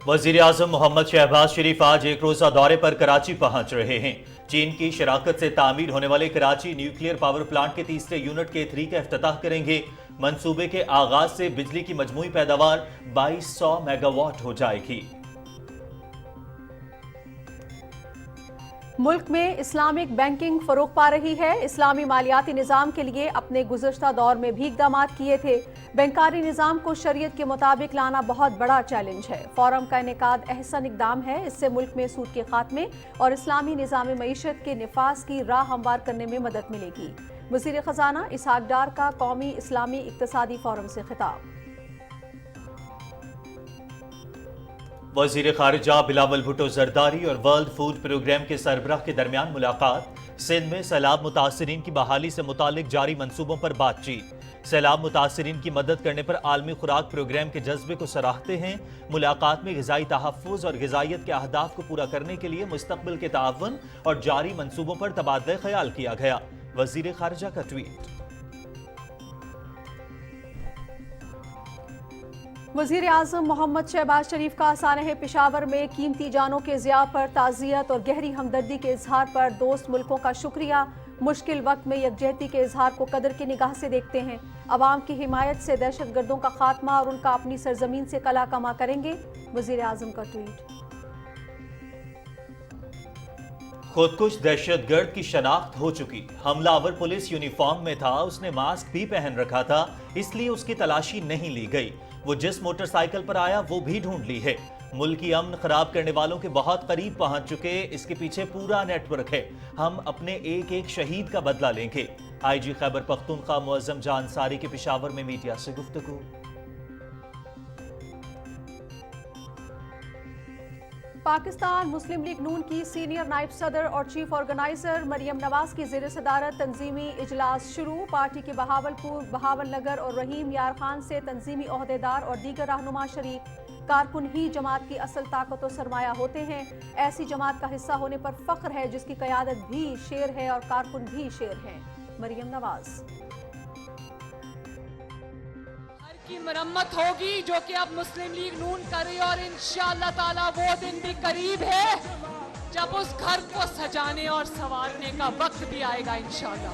वज़ीर-ए-आज़म मोहम्मद शहबाज शरीफ आज एक रोज़ा दौरे पर कराची पहुंच रहे हैं। चीन की शराकत से तामीर होने वाले कराची न्यूक्लियर पावर प्लांट के तीसरे यूनिट के 3 का इफ्तिताह करेंगे। मंसूबे के आगाज से बिजली की मजमूई पैदावार 2200 मेगावाट हो जाएगी। मुल्क में इस्लामिक बैंकिंग फरोग पा रही है। इस्लामी मालियाती निज़ाम के लिए अपने गुज़श्ता दौर में भी इक़दामात किए थे। बैंकारी निज़ाम को शरीयत के मुताबिक लाना बहुत बड़ा चैलेंज है। फोरम का इनेकाद अहसन इक़दाम है। इससे मुल्क में सूद के खात्मे और इस्लामी निज़ाम मईशत के निफाज की राह हमवार करने में मदद मिलेगी। वज़ीर ख़जाना इसहाक डार का कौमी इस्लामी इक़्तिसादी फोरम से खिताब। वज़ीर ख़ारिजा बिलावल भुट्टो ज़रदारी और वर्ल्ड फूड प्रोग्राम के सरबराह के दरमियान मुलाकात। सिंध में सैलाब मुतासरीन की बहाली से मुतालिक जारी मंसूबों पर बातचीत। सैलाब मुतासरीन की मदद करने पर आलमी खुराक प्रोग्राम के जज्बे को सराहते हैं। मुलाकात में ग़िज़ाई तहफ़्फ़ुज़ और ग़िज़ाइयत के अहदाफ को पूरा करने के लिए मुस्तक़बिल के ताअवुन और जारी मंसूबों पर तबादला ख़याल किया गया। वज़ीर ख़ारिजा का ट्वीट। वज़ीर आज़म मोहम्मद शहबाज शरीफ का सानह पेशावर में कीमती जानों के ज़िया पर ताज़ियत और गहरी हमदर्दी के इजहार पर दोस्त मुल्कों का शुक्रिया। मुश्किल वक्त में यकजहती के इजहार को कदर की निगाह से देखते हैं। अवाम की हिमायत से दहशत गर्दों का खात्मा और उनका अपनी सरजमीन से कला कमा करेंगे। वज़ीर आज़म का ट्वीट। खुदकुश दहशतगर्द की शनाख्त हो चुकी। हमलावर पुलिस यूनिफॉर्म में था, उसने मास्क भी पहन रखा था, इसलिए उसकी तलाशी नहीं ली गई। वो जिस मोटरसाइकिल पर आया वो भी ढूंढ ली है। मुल्क की अमन खराब करने वालों के बहुत करीब पहुंच चुके। इसके पीछे पूरा नेटवर्क है। हम अपने एक एक शहीद का बदला लेंगे। IG खैबर पख्तूनख्वा मुअज़्ज़म जान अंसारी के पेशावर में मीडिया से गुफ्तगू। पाकिस्तान मुस्लिम लीग नून की सीनियर नायब सदर और चीफ ऑर्गेनाइजर मरियम नवाज की ज़ेर सदारत तंजीमी इजलास शुरू। पार्टी के बहावलपुर, बहावल नगर और रहीम यार खान से तंजीमी ओहदेदार और दीगर रहनुमा शरीक। कारकुन ही जमात की असल ताकत और सरमाया होते हैं। ऐसी जमात का हिस्सा होने पर फख्र है जिसकी क़यादत भी शेर है और कारकुन भी शेर हैं। मरियम नवाज। की मरम्मत होगी जो कि अब मुस्लिम लीग नून करे और इंशाअल्लाह ताला वो दिन भी करीब है जब उस घर को सजाने और संवारने का वक्त भी आएगा इंशाअल्लाह।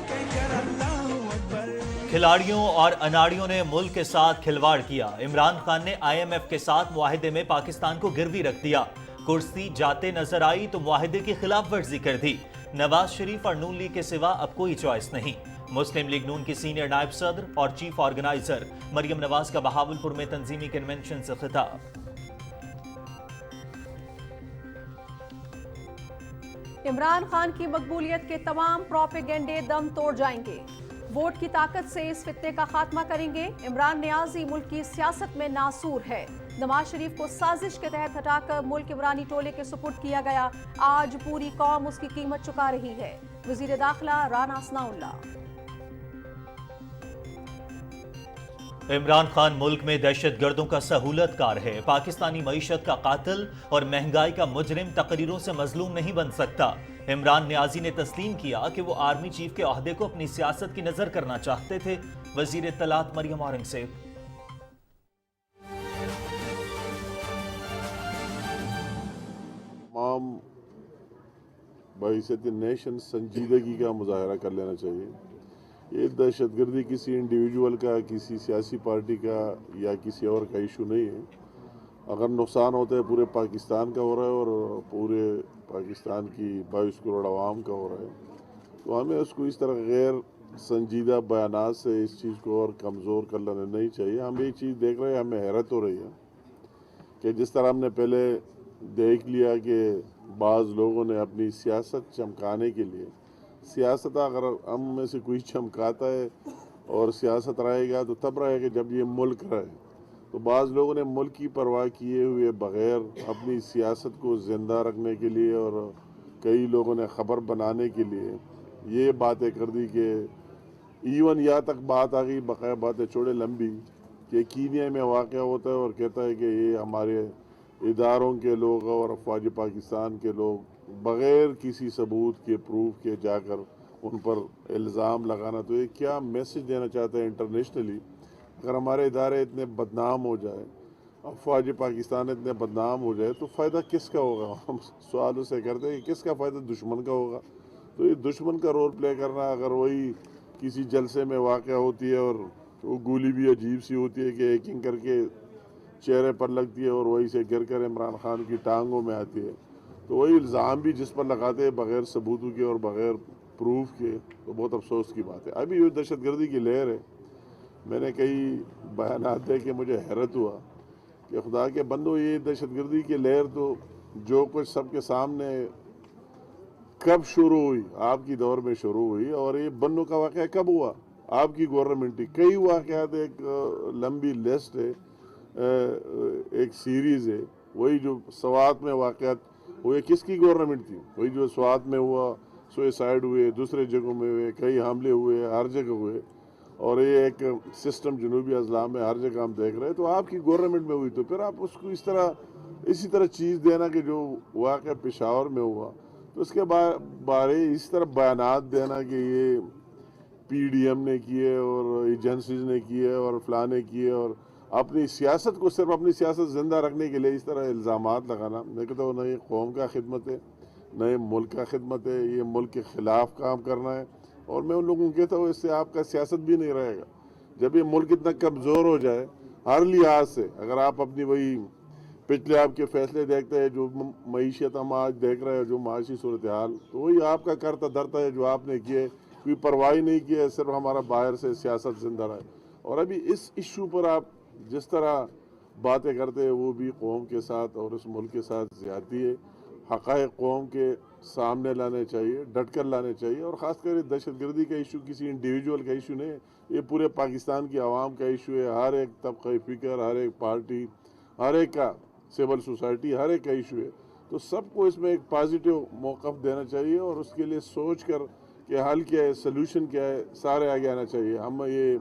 खिलाड़ियों और अनाड़ियों ने मुल्क के साथ खिलवाड़ किया। इमरान खान ने IMF के साथ मुआहिदे में पाकिस्तान को गिरवी रख दिया। कुर्सी जाते नजर आई तो मुआहिदे की खिलाफ वर्जी कर दी। नवाज शरीफ और नून लीग के सिवा अब कोई चॉइस नहीं। मुस्लिम लीग नून की सीनियर नायब सदर और चीफ ऑर्गेनाइजर मरियम नवाज का बहावलपुर में तंजीमी कन्वेंशन से खिताब। इमरान खान की मकबूलियत के तमाम प्रोपेगेंडे दम तोड़ जाएंगे। वोट की ताकत से इस फितने का खात्मा करेंगे। इमरान नियाजी मुल्क की सियासत में नासूर है। नवाज शरीफ को साजिश के तहत हटाकर मुल्क इमरानी टोले के सुपुर्द किया गया। आज पूरी कौम उसकी कीमत चुका रही है। वजीर दाखिला राना सनाउल्लाह। इमरान खान मुल्क में दहशत गर्दों का सहूलतकार है। पाकिस्तानी मईशत का कातिल और महंगाई का मुजरिम तकरीरों से मजलूम नहीं बन सकता। इमरान नियाजी ने तस्लीम किया कि वो आर्मी चीफ के ओहदे को अपनी सियासत की नजर करना चाहते थे। वजीर इत्तलात मरियम औरंगजेब। तमाम बहैसियत नेशन संजीदगी का मुजाहरा कर लेना चाहिए। ये दहशतगर्दी किसी इंडिविजुअल का, किसी सियासी पार्टी का या किसी और का इशू नहीं है। अगर नुकसान होता है पूरे पाकिस्तान का हो रहा है और पूरे पाकिस्तान की 22 करोड़ आवाम का हो रहा है, तो हमें उसको इस तरह गैर संजीदा बयानात से इस चीज़ को और कमज़ोर कर लेना नहीं चाहिए। हम एक चीज़ देख रहे हैं, हमें हैरत हो रही है कि जिस तरह हमने पहले देख लिया कि बाज़ लोगों ने अपनी सियासत चमकाने के लिए, सियासत अगर हम में से कोई चमकाता है और सियासत रहेगा तो तब रहेगा जब ये मुल्क रहे। तो बाज़ लोगों ने मुल्क की परवाह किए हुए बग़ैर अपनी सियासत को ज़िंदा रखने के लिए और कई लोगों ने ख़बर बनाने के लिए ये बातें कर दी कि इवन यहाँ तक बात आ गई, बकाया बातें छोड़े लंबी, कि कीनिया में वाक़या होता है और कहता है कि ये हमारे इदारों के लोग और अफवाज पाकिस्तान के लोग बग़ैर किसी सबूत के, प्रूफ के जाकर उन पर इल्ज़ाम लगाना। तो ये क्या मैसेज देना चाहते हैं इंटरनेशनली? अगर हमारे इदारे इतने बदनाम हो जाए, अफवाज पाकिस्तान इतने बदनाम हो जाए तो फ़ायदा किसका होगा? हम सवाल उससे करते हैं कि किसका फ़ायदा दुश्मन का होगा? तो ये दुश्मन का रोल प्ले करना, अगर वही किसी जलसे में वाक़या होती है और वो गोली भी अजीब सी होती है कि हैकिंग करके चेहरे पर लगती है और वहीं से गिर कर इमरान खान की टांगों में आती है, तो वही इल्ज़ाम भी जिस पर लगाते हैं बग़ैर सबूतों के और बग़ैर प्रूफ के, तो बहुत अफसोस की बात है। अभी ये दहशतगर्दी की लहर है, मैंने कई बयानात दे के मुझे हैरत हुआ कि खुदा के बंदो, ये दहशतगर्दी की लहर तो जो कुछ सबके सामने कब शुरू हुई, आपकी दौर में शुरू हुई, और ये बन्नों का वाक़या कब हुआ? आपकी गवर्नमेंट ही। कई वाक़यात, एक लंबी लिस्ट है, एक सीरीज़ है, वही जो स्वात में वाक़यात हुए, किसकी गवर्नमेंट थी? वही जो स्वात में हुआ, सुसाइड हुए, दूसरे जगहों में हुए, कई हमले हुए, हर जगह हुए, और ये एक सिस्टम जनूबी अजला में हर जगह हम देख रहे हैं। तो आपकी गवर्नमेंट में हुई, तो फिर आप उसको इसी तरह चीज़ देना कि जो वाक़या पेशावर में हुआ, तो उसके बारे इस तरह बयानात देना कि ये पीडीएम ने किए और एजेंसीज ने किए और फलाने किए, और अपनी सियासत को सिर्फ अपनी सियासत ज़िंदा रखने के लिए इस तरह इल्ज़ामात लगाना, मैं कहता हूँ न ये कौम का खिदमत है, न ये मुल्क का खिदमत है, ये मुल्क के ख़िलाफ़ काम करना है। और मैं उन लोगों को कहता हूँ इससे आपका सियासत भी नहीं रहेगा। जब ये मुल्क इतना कमज़ोर हो जाए हर लिहाज से, अगर आप अपनी वही पिछले आपके फैसले देखते हैं, जो मईशत हम आज देख रहे हैं, जो माशी सूरत हाल, तो वही आपका करता धरता है जो आपने किए, कोई परवाही नहीं की है, सिर्फ हमारा बाहर से सियासत जिंदा रहे। और अभी इस इशू पर आप जिस तरह बातें करते हैं वो भी कौम के साथ और इस मुल्क के साथ ज़्यादती है। हक़ाइक़ कौम के सामने लाने चाहिए, डट कर लाने चाहिए, और ख़ासकर दहशतगर्दी का इशू किसी इंडिविजुअल का इशू नहीं है, ये पूरे पाकिस्तान की आवाम का इशू है। हर एक तबक़े फ़िक्र, हर एक पार्टी, हर एक का सिविल सोसाइटी, हर एक का इशू है। तो सबको इसमें एक पॉजिटिव मौक़िफ़ देना चाहिए और उसके लिए सोच कर कि हल क्या है, सलूशन क्या है, सारे आगे आना चाहिए। हम ये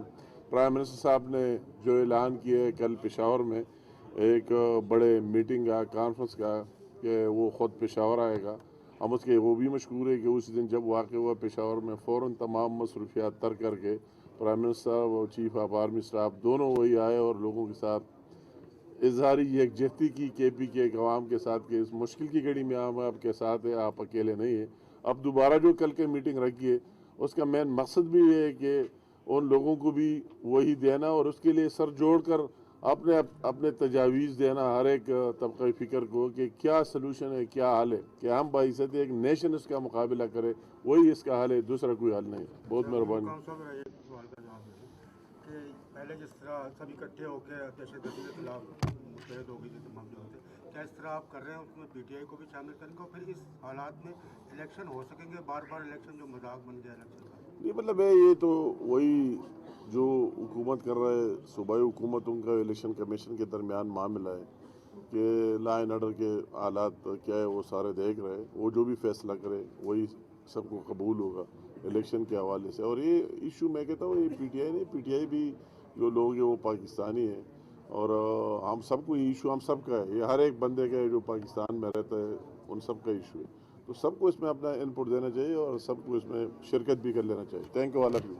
प्राइम मिनिस्टर साहब ने जो ऐलान किया है कल पेशावर में एक बड़े मीटिंग का, कॉन्फ्रेंस का, कि वो ख़ुद पेशावर आएगा, हम उसके वो भी मशहूर है कि उस दिन जब वाक़ हुआ पेशावर में फ़ौरन तमाम मसरूफियात तर करके प्राइम मिनिस्टर और चीफ ऑफ आर्मी स्टाफ दोनों वही आए और लोगों के साथ इजहारी यकजहती की केपी के अवाम के साथ कि इस मुश्किल की घड़ी में हम आपके साथ हैं, आप अकेले नहीं हैं। अब दोबारा जो कल के मीटिंग रखी है उसका मेन मकसद भी ये है कि उन लोगों को भी वही देना और उसके लिए सर जोड़ कर अपने तजावीज़ देना हर एक तबक़े फ़िक्र को कि क्या सलूशन है, क्या हल है, कि हम बाइज़्ज़त एक नेशन इसका मुकाबला करे, वही इसका हल है, दूसरा कोई हल नहीं। बहुत मेहरबानी। पहले जिस तरह सब इकट्ठे होकर दहशतगर्दी के खिलाफ मुस्तैद हो गई थी मामले होते, क्या इस तरह आप कर रहे हैं उसमें पीटीआई को भी शामिल करेंगे और फिर इस हालात में इलेक्शन हो सकेंगे? बार बार इलेक्शन जो मजाक बन गया इलेक्शन का। नहीं, मतलब है ये तो वही जो हुकूमत कर रहा है, सूबाई हुकूमत, उनका इलेक्शन कमीशन के दरमियान मामला है कि लॉ एंड ऑर्डर के हालात क्या है वो सारे देख रहे हैं, वो जो भी फैसला करे वही सबको कबूल होगा इलेक्शन के हवाले से। और ये इशू मैं कहता हूँ ये पीटीआई नहीं, पीटीआई भी जो लोग हैं वो पाकिस्तानी हैं और हम सबको ये इशू हम सब का है, ये हर एक बंदे का है जो पाकिस्तान में रहता है, उन सब का इशू है। तो सबको इसमें अपना इनपुट देना चाहिए और सबको इसमें शिरकत भी कर लेना चाहिए। Thank you all of you.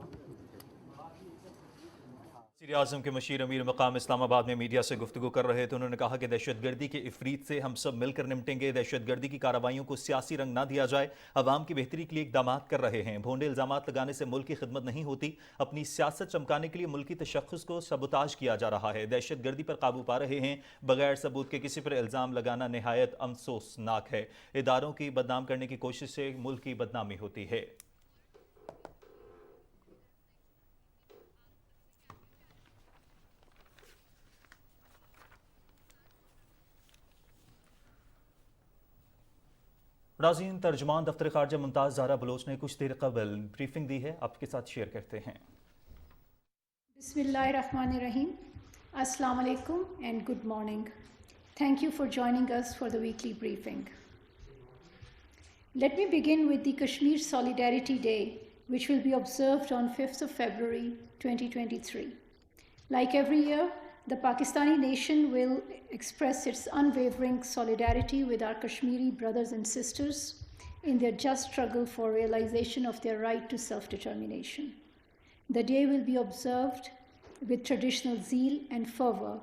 वज़ीर आज़म के मशीर अमीर मकाम इस्लामाबाद में मीडिया से गुफ्तगू कर रहे थे। उन्होंने कहा कि दहशतगर्दी के इफरीत से हम सब मिलकर निपटेंगे। दहशतगर्दी की कार्रवाइयों को सियासी रंग ना दिया जाए। अवाम की बेहतरी के लिए इक़दाम कर रहे हैं। भोंडे इल्ज़ामात लगाने से मुल्क की खिदमत नहीं होती। अपनी सियासत चमकाने के लिए मुल्की तशख़्ख़ुस को सबूताज किया जा रहा है। दहशतगर्दी पर काबू पा रहे हैं। बगैर सबूत के किसी पर इल्ज़ाम लगाना नहायत अफसोसनाक है। इदारों की बदनाम करने की कोशिश से मुल्क की बदनामी होती है। नाज़रीन, तर्जुमान दफ्तर ख़ारजा मुमताज़ ज़ारा बलोच ने कुछ देर कबल ब्रीफिंग दी है, आपके साथ शेयर करते हैं। Bismillahirrahmanirrahim. Assalamu alaikum and good morning. Thank you for joining us for the weekly briefing. Let me begin with the Kashmir Solidarity Day, which will be observed on 5th of February 2023. Like every year, the Pakistani nation will express its unwavering solidarity with our Kashmiri brothers and sisters in their just struggle for realization of their right to self-determination. The day will be observed with traditional zeal and fervor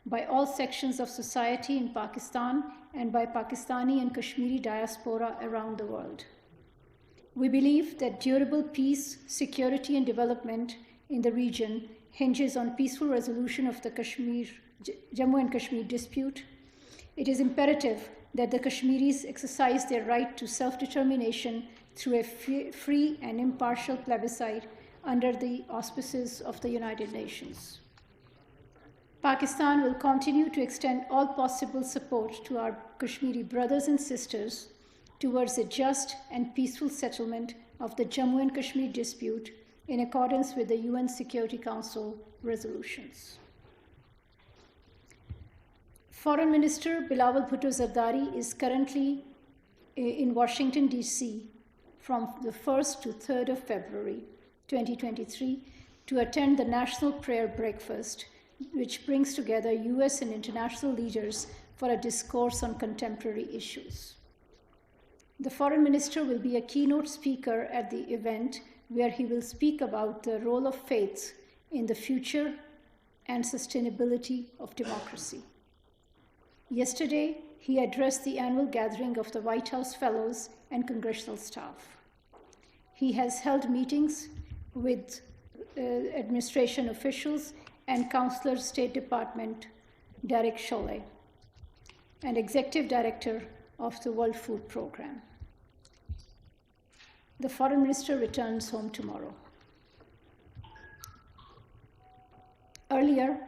by all sections of society in Pakistan and by Pakistani and Kashmiri diaspora around the world. We believe that durable peace, security, and development in the region hinges on peaceful resolution of the Jammu and Kashmir dispute. It is imperative that the Kashmiris exercise their right to self-determination through a free and impartial plebiscite under the auspices of the United Nations. Pakistan will continue to extend all possible support to our Kashmiri brothers and sisters towards a just and peaceful settlement of the Jammu and Kashmir dispute in accordance with the UN Security Council resolutions. Foreign Minister Bilawal Bhutto Zardari is currently in Washington, D.C. from the 1st to 3rd of February 2023 to attend the National Prayer Breakfast, which brings together US and international leaders for a discourse on contemporary issues. The Foreign Minister will be a keynote speaker at the event, where he will speak about the role of faith in the future and sustainability of democracy. Yesterday, he addressed the annual gathering of the White House Fellows and congressional staff. He has held meetings with administration officials and Counselor State Department Derek Chollet, and Executive Director of the World Food Programme. The Foreign Minister returns home tomorrow. Earlier,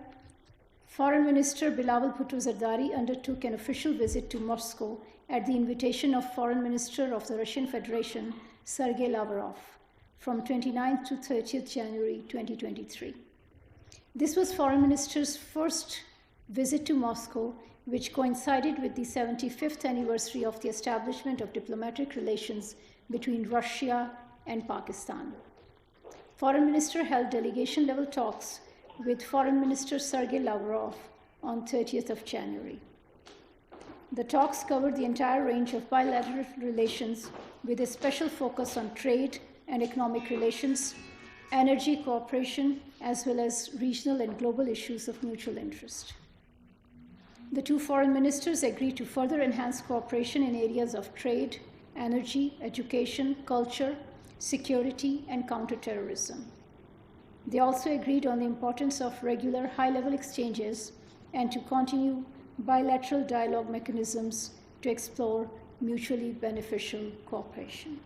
Foreign Minister Bilawal Bhutto Zardari undertook an official visit to Moscow at the invitation of Foreign Minister of the Russian Federation, Sergei Lavrov, from 29th to 30th January 2023. This was Foreign Minister's first visit to Moscow, which coincided with the 75th anniversary of the establishment of diplomatic relations between Russia and Pakistan. Foreign Minister held delegation-level talks with Foreign Minister Sergei Lavrov on 30th of January. The talks covered the entire range of bilateral relations with a special focus on trade and economic relations, energy cooperation, as well as regional and global issues of mutual interest. The two foreign ministers agreed to further enhance cooperation in areas of trade, energy, education, culture, security, and counterterrorism. They also agreed on the importance of regular high-level exchanges and to continue bilateral dialogue mechanisms to explore mutually beneficial cooperation.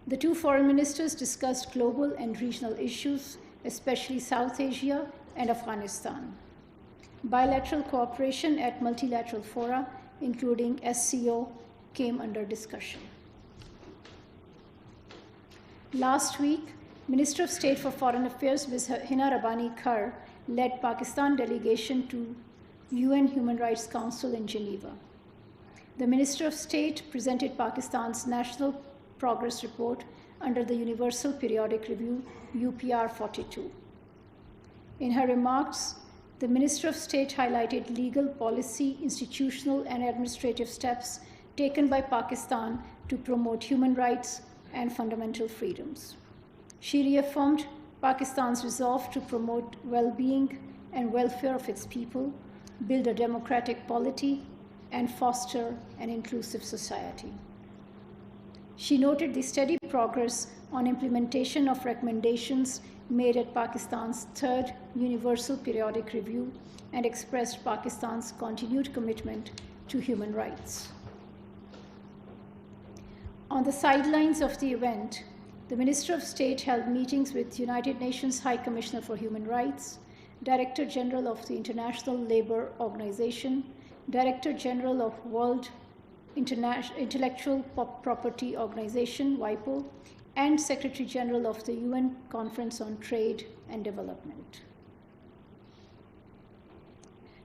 The two foreign ministers discussed global and regional issues, especially South Asia and Afghanistan. Bilateral cooperation at multilateral fora, including SCO, came under discussion. Last week, Minister of State for Foreign Affairs Ms. Hina Rabbani Khar led Pakistan delegation to UN Human Rights Council in Geneva. The Minister of State presented Pakistan's National Progress Report under the Universal Periodic Review, UPR 42. In her remarks, the Minister of State highlighted legal, policy, institutional, and administrative steps taken by Pakistan to promote human rights and fundamental freedoms. She reaffirmed Pakistan's resolve to promote well-being and welfare of its people, build a democratic polity, and foster an inclusive society. She noted the steady progress on implementation of recommendations made at Pakistan's third Universal Periodic Review and expressed Pakistan's continued commitment to human rights. On the sidelines of the event, the Minister of State held meetings with United Nations High Commissioner for Human Rights, Director General of the International Labour Organization, Director General of World Intellectual Property Organization, WIPO, and Secretary General of the UN Conference on Trade and Development.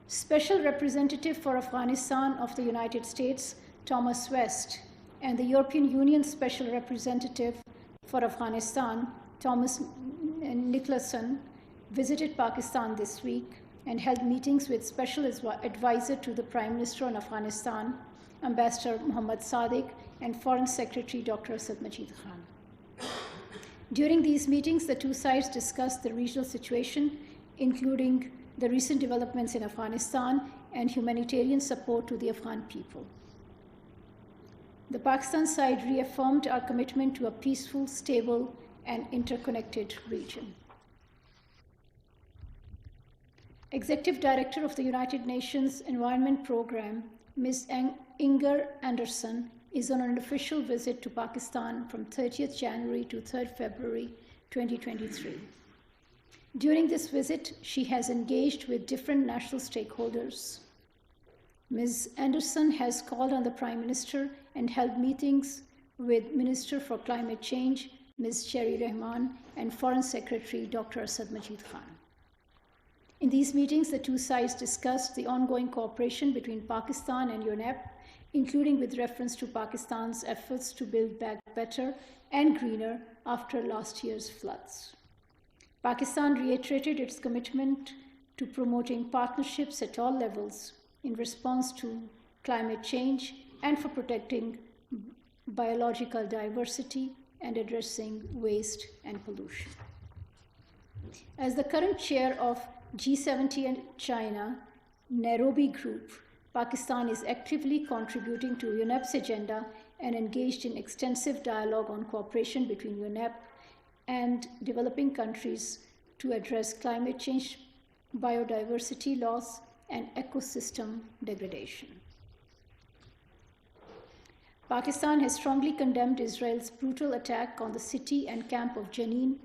Special Representative for Afghanistan of the United States, Thomas West, and the European Union Special Representative for Afghanistan, Thomas Nicholson, visited Pakistan this week and held meetings with Special Advisor to the Prime Minister on Afghanistan, Ambassador Muhammad Sadiq, and Foreign Secretary Dr. Asad Majid Khan. During these meetings, the two sides discussed the regional situation, including the recent developments in Afghanistan, and humanitarian support to the Afghan people. The Pakistan side reaffirmed our commitment to a peaceful, stable, and interconnected region. Executive Director of the United Nations Environment Programme, Ms. Inger Anderson, is on an official visit to Pakistan from 30th January to 3rd February 2023. During this visit, she has engaged with different national stakeholders. Ms. Anderson has called on the Prime Minister and held meetings with Minister for Climate Change, Ms. Sherry Rahman, and Foreign Secretary Dr. Asad Majid Khan. In these meetings, the two sides discussed the ongoing cooperation between Pakistan and UNEP, including with reference to Pakistan's efforts to build back better and greener after last year's floods. Pakistan reiterated its commitment to promoting partnerships at all levels in response to climate change and for protecting biological diversity and addressing waste and pollution. As the current chair of G70 and China Nairobi Group, Pakistan is actively contributing to UNEP's agenda and engaged in extensive dialogue on cooperation between UNEP and developing countries to address climate change, biodiversity loss, and ecosystem degradation. Pakistan has strongly condemned Israel's brutal attack on the city and camp of Jenin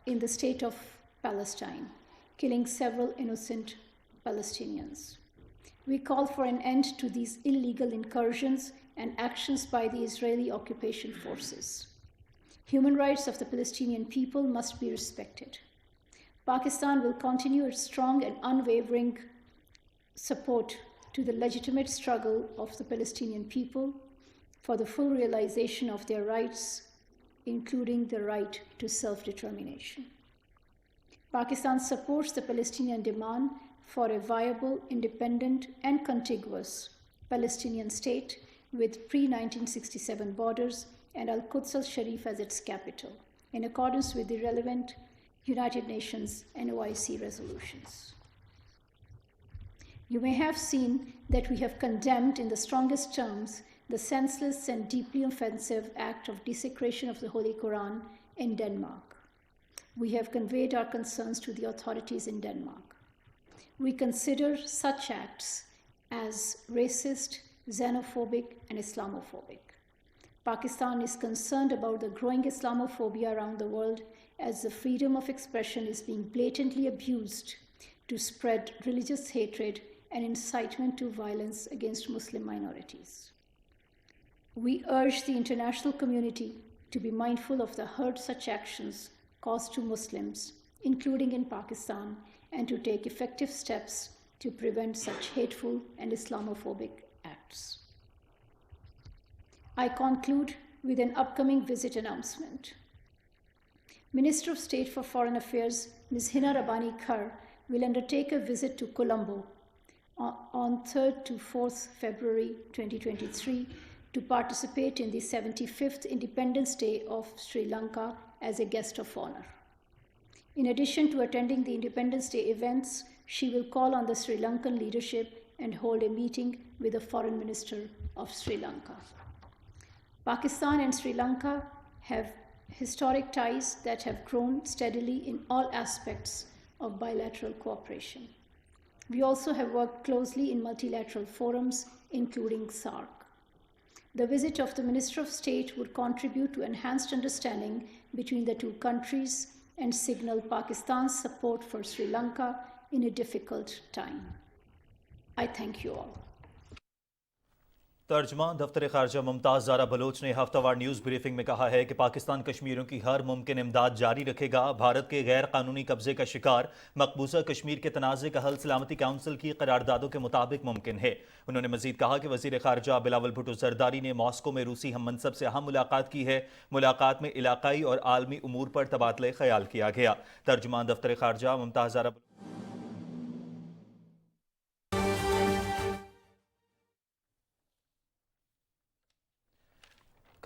in the state of Palestine, killing several innocent Palestinians. We call for an end to these illegal incursions and actions by the Israeli occupation forces. Human rights of the Palestinian people must be respected. Pakistan will continue its strong and unwavering support to the legitimate struggle of the Palestinian people for the full realization of their rights, including the right to self-determination. Pakistan supports the Palestinian demand for a viable, independent, and contiguous Palestinian state with pre-1967 borders and Al-Quds al-Sharif as its capital, in accordance with the relevant United Nations and OIC resolutions. You may have seen that we have condemned in the strongest terms the senseless and deeply offensive act of desecration of the Holy Quran in Denmark. We have conveyed our concerns to the authorities in Denmark. We consider such acts as racist, xenophobic, and Islamophobic. Pakistan is concerned about the growing Islamophobia around the world as the freedom of expression is being blatantly abused to spread religious hatred and incitement to violence against Muslim minorities. We urge the international community to be mindful of the hurt such actions cause to Muslims, including in Pakistan, and to take effective steps to prevent such hateful and Islamophobic acts. I conclude with an upcoming visit announcement. Minister of State for Foreign Affairs, Ms. Hina Rabbani Khar, will undertake a visit to Colombo on 3rd to 4th February 2023 to participate in the 75th Independence Day of Sri Lanka as a guest of honor. In addition to attending the Independence Day events, she will call on the Sri Lankan leadership and hold a meeting with the Foreign Minister of Sri Lanka. Pakistan and Sri Lanka have historic ties that have grown steadily in all aspects of bilateral cooperation. We also have worked closely in multilateral forums, including SAARC. The visit of the Minister of State would contribute to enhanced understanding between the two countries and signal Pakistan's support for Sri Lanka in a difficult time. I thank you all. तर्जमान दफ्तर खारजा Mumtaz Zaara Bloch ने हफ्तावार news briefing में कहा है कि पाकिस्तान कश्मीरियों की हर मुमकिन इमदाद जारी रखेगा। भारत के गैर कानूनी कब्जे का शिकार मकबूजा कश्मीर के तनाज़े का हल सलामती काउंसिल की करारदादों के मुताबिक मुमकिन है। उन्होंने मजीद कहा कि वज़ीर खारजा बिलावल भुट्टो जरदारी ने मॉस्को में रूसी हम मनसब से अहम मुलाकात की है। मुलाकात में इलाकाई और आलमी उमूर पर तबादला ख्याल किया गया। तर्जमान दफ्तर खारजा मुमताज़ ज़ारा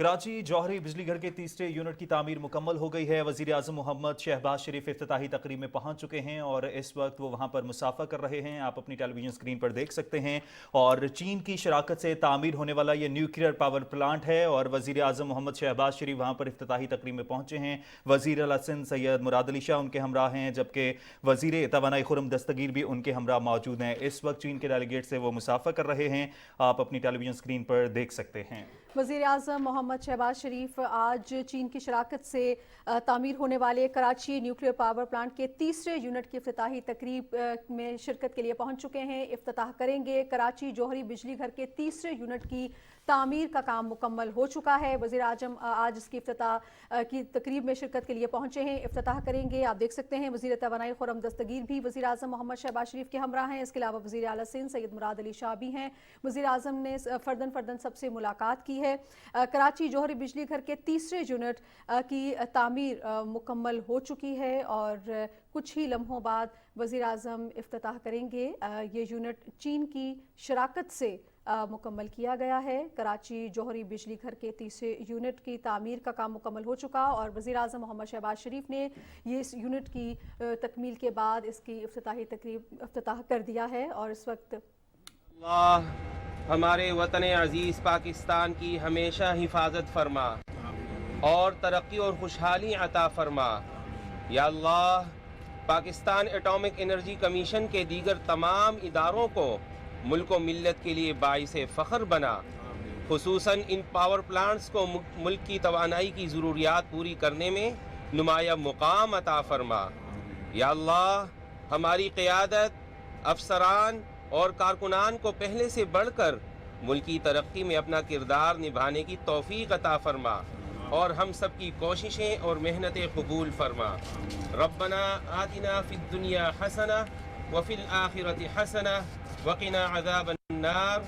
कराची जौहरी बिजली घर के तीसरे यूनिट की तामीर मुकम्मल हो गई है। वज़ीर आज़म मोहम्मद शहबाज शरीफ इफ्तिताही तकरीब में पहुंच चुके हैं और इस वक्त वो वहां पर मुसाफा कर रहे हैं। आप अपनी टेलीविजन स्क्रीन पर देख सकते हैं। और चीन की शराकत से तामीर होने वाला ये न्यूक्लियर पावर प्लांट है और वज़ीर आज़म मोहम्मद शहबाज शरीफ वहां पर इफ्तिताही तकरीब में पहुंचे हैं। वज़ीर अल सिंध सैयद मुराद अली शाह उनके हमरा हैं, जबकि वज़ीर तवानाई खुर्रम दस्तगीर भी उनके हमरा मौजूद हैं। इस वक्त चीन के डेलीगेट से वो मुसाफा कर रहे हैं, आप अपनी टेलीविजन स्क्रीन पर देख सकते हैं। वज़ीर आज़म मोहम्मद शहबाज शरीफ आज चीन की शराकत से तामीर होने वाले कराची न्यूक्लियर पावर प्लांट के तीसरे यूनिट की इफ्तिताही तकरीब में शिरकत के लिए पहुंच चुके हैं। इफ्तिताह करेंगे। कराची जौहरी बिजली घर के तीसरे यूनिट की तामीर का काम मुकम्मल हो चुका है। वज़ीर आज़म आज इसकी इफ्तिताह की तकरीब में शिरकत के लिए पहुंचे हैं, इफ्तिताह करेंगे। आप देख सकते हैं वज़ीर तवानाई खुर्रम दस्तगीर भी वज़ीर आज़म मोहम्मद शहबाज शरीफ के हमरा हैं। इसके अलावा वज़ीर आला सिंध सैयद मुराद अली शाह भी हैं। वज़ीर आज़म ने फ़र्दन सबसे मुलाकात की है। कराची जौहरी बिजली घर के तीसरे यूनिट की तामीर मुकम्मल हो चुकी है और कुछ ही लम्हों बाद वज़ीर आज़म इफ्तिताह करेंगे। ये यूनिट चीन की शराकत से मुकम्मल किया गया है। कराची जौहरी बिजली घर के तीसरे यूनिट की तामीर का काम मुकम्मल हो चुका और वज़ीर आज़म मोहम्मद शहबाज शरीफ ने ये इस यूनिट की तकमील के बाद इसकी इफ्तिताह कर दिया है। और इस वक्त हमारे वतन अज़ीज़ पाकिस्तान की हमेशा हिफाजत फरमा और तरक्की और खुशहाली अता फरमा। या अल्लाह, पाकिस्तान एटॉमिक एनर्जी कमीशन के दीगर तमाम इदारों को मुल्क व मिल्लत के लिए बाइसे फ़ख्र बना। खुसूसन इन पावर प्लांट्स को मुल्क की तवानाई की ज़रूरियात पूरी करने में नुमाया मुकाम अता फरमा। या अल्लाह, हमारी क़यादत, अफसरान और कारकुनान को पहले से बढ़कर मुल्की तरक्की में अपना किरदार निभाने की तौफीक अता फरमा और हम सब की कोशिशें और मेहनतें कबूल फरमा। रब्बना आतिना फिद दुनिया हसना व फिल आखिरति हसना वक़िना अज़ाबन नार।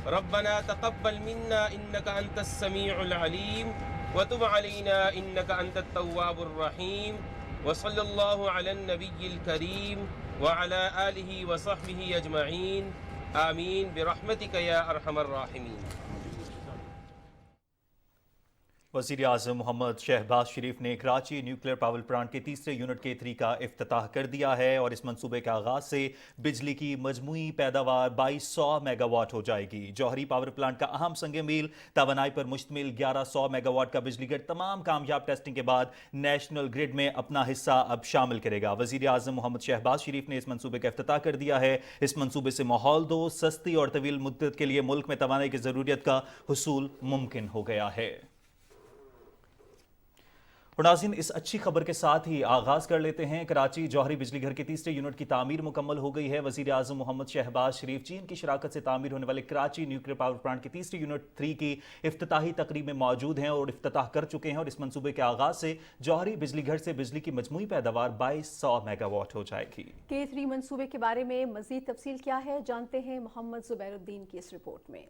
रब्बना तक़ब्बल मिन्ना इन्नका अंतस समीउल अलीम व तुब अलैना इन्नका अंतत तव्वाबुर रहीम व सल्लल्लाहु अलन नबिय्यिल करीम व अला आलिहि व सहबिहि अजमईन आमीन बिरहमतिका या अरहमर राहिमीन। वज़ीर आज़म मोहम्मद शहबाज शरीफ ने कराची न्यूक्लियर पावर प्लांट के तीसरे यूनिट के 3 का इफ्तिताह कर दिया है और इस मंसूबे के आगाज़ से बिजली की मजमूई पैदावार 2200 मेगावाट हो जाएगी। जौहरी पावर प्लांट का अहम संग मील तवानाई पर मुश्तमिल 1100 मेगावाट का बिजली घर तमाम कामयाब टेस्टिंग के बाद नेशनल ग्रिड में अपना हिस्सा अब शामिल करेगा। वज़ीर आज़म मोहम्मद शहबाज शरीफ ने इस मंसूबे का इफ्तिताह कर दिया है। इस मंसूबे से माहौल दोस्त, सस्ती और तवील मुद्दत के लिए मुल्क में तवानाई की ज़रूरियत का हुसूल मुमकिन हो गया है। और नाज़रीन, इस अच्छी खबर के साथ ही आगाज़ कर लेते हैं। कराची जौहरी बिजली घर के तीसरे यूनिट की तामीर मुकम्मल हो गई है। वज़ीर आज़म मोहम्मद शहबाज शरीफ चीन की शराकत से तामीर होने वाले कराची न्यूक्लियर पावर प्लांट के तीसरे यूनिट 3 की इफ्तिताही तकरीब में मौजूद हैं और इफ्तिताह कर चुके हैं। और इस मंसूबे के आगाज़ से जौहरी बिजली घर से बिजली की मजमूई पैदावार 2200 मेगावाट हो जाएगी। K3 मंसूबे के बारे में मज़ीद तफसील क्या है, जानते हैं मोहम्मद ज़ुबैरुद्दीन की इस रिपोर्ट में।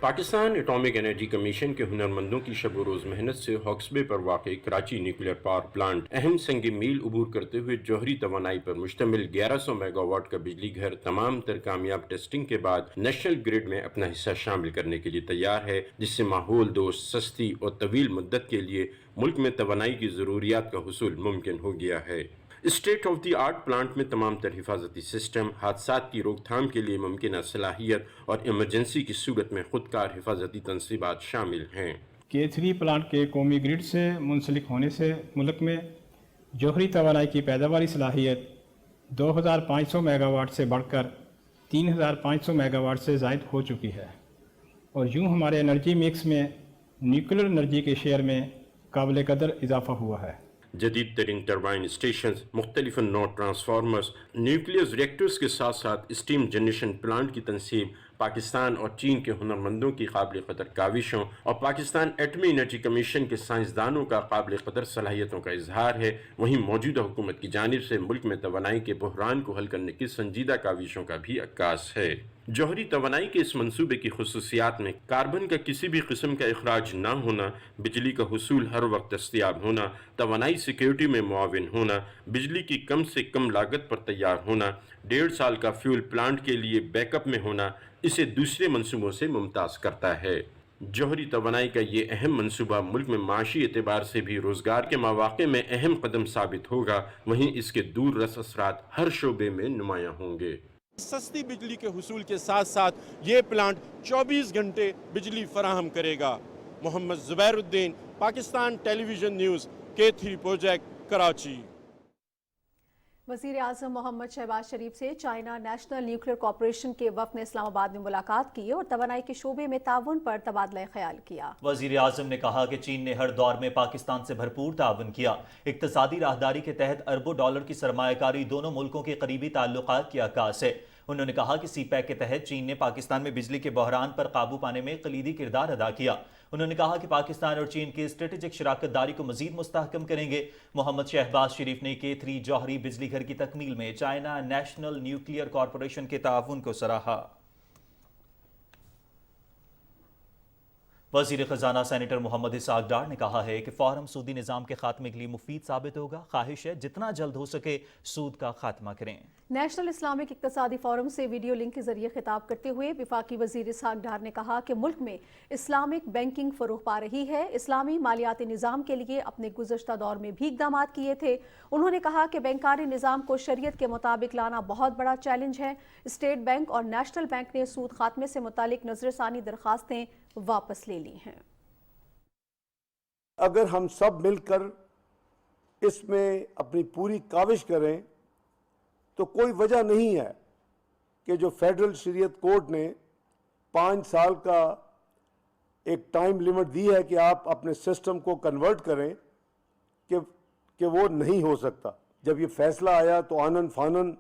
पाकिस्तान एटॉमिक एनर्जी कमीशन के हुनरमंदों की शब रोज़ मेहनत से हॉक्सबे पर वाक़ कराची न्यूक्लियर पावर प्लांट अहम संग मील अबूर करते हुए जौहरी तवानाई पर मुश्तमिल 1100 मेगावाट का बिजली घर तमाम तर कामयाब टेस्टिंग के बाद नेशनल ग्रिड में अपना हिस्सा शामिल करने के लिए तैयार है, जिससे माहौल दोस्त, सस्ती और तवील मुद्दत के लिए मुल्क में तवानाई की ज़रूरियात का हुसूल मुमकिन हो गया है। State of the art plant में तमाम तर हिफाजती सिस्टम, हादसात की रोकथाम के लिए मुमकिन सलाहियत और इमरजेंसी की सूरत में खुदकार हिफाजती तनसीबात शामिल हैं। K3 प्लांट के कौमी ग्रिड से मुंसलिक होने से मुल्क में जौहरी तवानाई की पैदावारी सलाहियत 2500 मेगावाट से बढ़कर 3500 मेगावाट से ज़ायद हो चुकी है और यूँ हमारे एनर्जी मिक्स में न्यूक्लियर एनर्जी के शेयर में काबिल कदर इजाफा हुआ है। जदीद तरीन टर्बाइन स्टेशन, मुख्तलिफ नौ ट्रांसफार्मर्स, न्यूक्लियर रिएक्टर्स के साथ साथ स्टीम जनरेशन प्लांट की तनसीब, پاکستان اور چین کے ہنرمندوں کی قابل قدر کاوشوں اور پاکستان ایٹمی انرجی کمیشن کے سائنسدانوں کا قابل قدر صلاحیتوں کا اظہار ہے، وہیں موجودہ حکومت کی جانب سے ملک میں توانائی کے بحران کو حل کرنے کی سنجیدہ کاوشوں کا بھی عکاس ہے۔ جوہری توانائی کے اس منصوبے کی خصوصیات میں کاربن کا کسی بھی قسم کا اخراج نہ ہونا، بجلی کا حصول ہر وقت دستیاب ہونا، توانائی سیکیورٹی میں معاون ہونا، بجلی کی کم سے کم لاگت پر تیار ہونا، 1.5 سال کا فیول پلانٹ کے لیے بیک اپ میں ہونا اسے دوسرے منصوبوں سے ممتاز کرتا ہے۔ جوہری توانائی کا یہ اہم منصوبہ ملک میں معاشی اعتبار سے بھی روزگار کے مواقع میں اہم قدم ثابت ہوگا، وہیں اس کے دور رس اثرات ہر شعبے میں نمایاں ہوں گے۔ سستی بجلی کے حصول کے ساتھ ساتھ یہ پلانٹ 24 گھنٹے بجلی فراہم کرے گا۔ Muhammad Zubair Uddin, Pakistan television news, K3 project, Karachi. وزیر اعظم محمد شہباز شریف سے چائنا نیشنل نیوکلیئر کارپوریشن کے وفد نے اسلام آباد میں ملاقات کی اور توانائی کے شعبے میں تعاون پر تبادلہ خیال کیا۔ وزیر اعظم نے کہا کہ چین نے ہر دور میں پاکستان سے بھرپور تعاون کیا، اقتصادی راہداری کے تحت اربوں ڈالر کی سرمایہ کاری دونوں ملکوں کے قریبی تعلقات کی عکاس ہے۔ انہوں نے کہا کہ سی پیک کے تحت چین نے پاکستان میں بجلی کے بحران پر قابو پانے میں کلیدی کردار ادا کیا۔ انہوں نے کہا کہ پاکستان اور چین کی اسٹریٹجک شراکت داری کو مزید مستحکم کریں گے۔ محمد شہباز شریف نے K3 جوہری بجلی گھر کی تکمیل میں چائنا نیشنل نیوکلیئر کارپوریشن کے تعاون کو سراہا۔ وزیر خزانہ سینیٹر محمد اسحاق ڈار نے کہا ہے کہ فورم سودی نظام کے خاتمے کے لیے مفید ثابت ہوگا۔ خواہش ہے جتنا جلد ہو سکے سود کا خاتمہ کریں۔ نیشنل اسلامک اقتصادی فورم سے ویڈیو لنک کے ذریعے خطاب کرتے ہوئے وفاقی وزیر اسحاق ڈار نے کہا کہ ملک میں اسلامک بینکنگ فروغ پا رہی ہے۔ اسلامی مالیاتی نظام کے لیے اپنے گزشتہ دور میں بھی اقدامات کیے تھے۔ انہوں نے کہا کہ بینکاری نظام کو شریعت کے مطابق لانا بہت بڑا چیلنج ہے۔ اسٹیٹ بینک اور نیشنل بینک نے سود خاتمے سے متعلق نظر ثانی درخواستیں واپس لے لی ہیں۔ اگر ہم سب مل کر اس میں اپنی پوری کاوش کریں تو کوئی وجہ نہیں ہے کہ جو فیڈرل شریعت کورٹ نے 5 سال کا ایک ٹائم لیمٹ دی ہے کہ آپ اپنے سسٹم کو کنورٹ کریں کہ وہ نہیں ہو سکتا۔ جب یہ فیصلہ آیا تو آنن فانن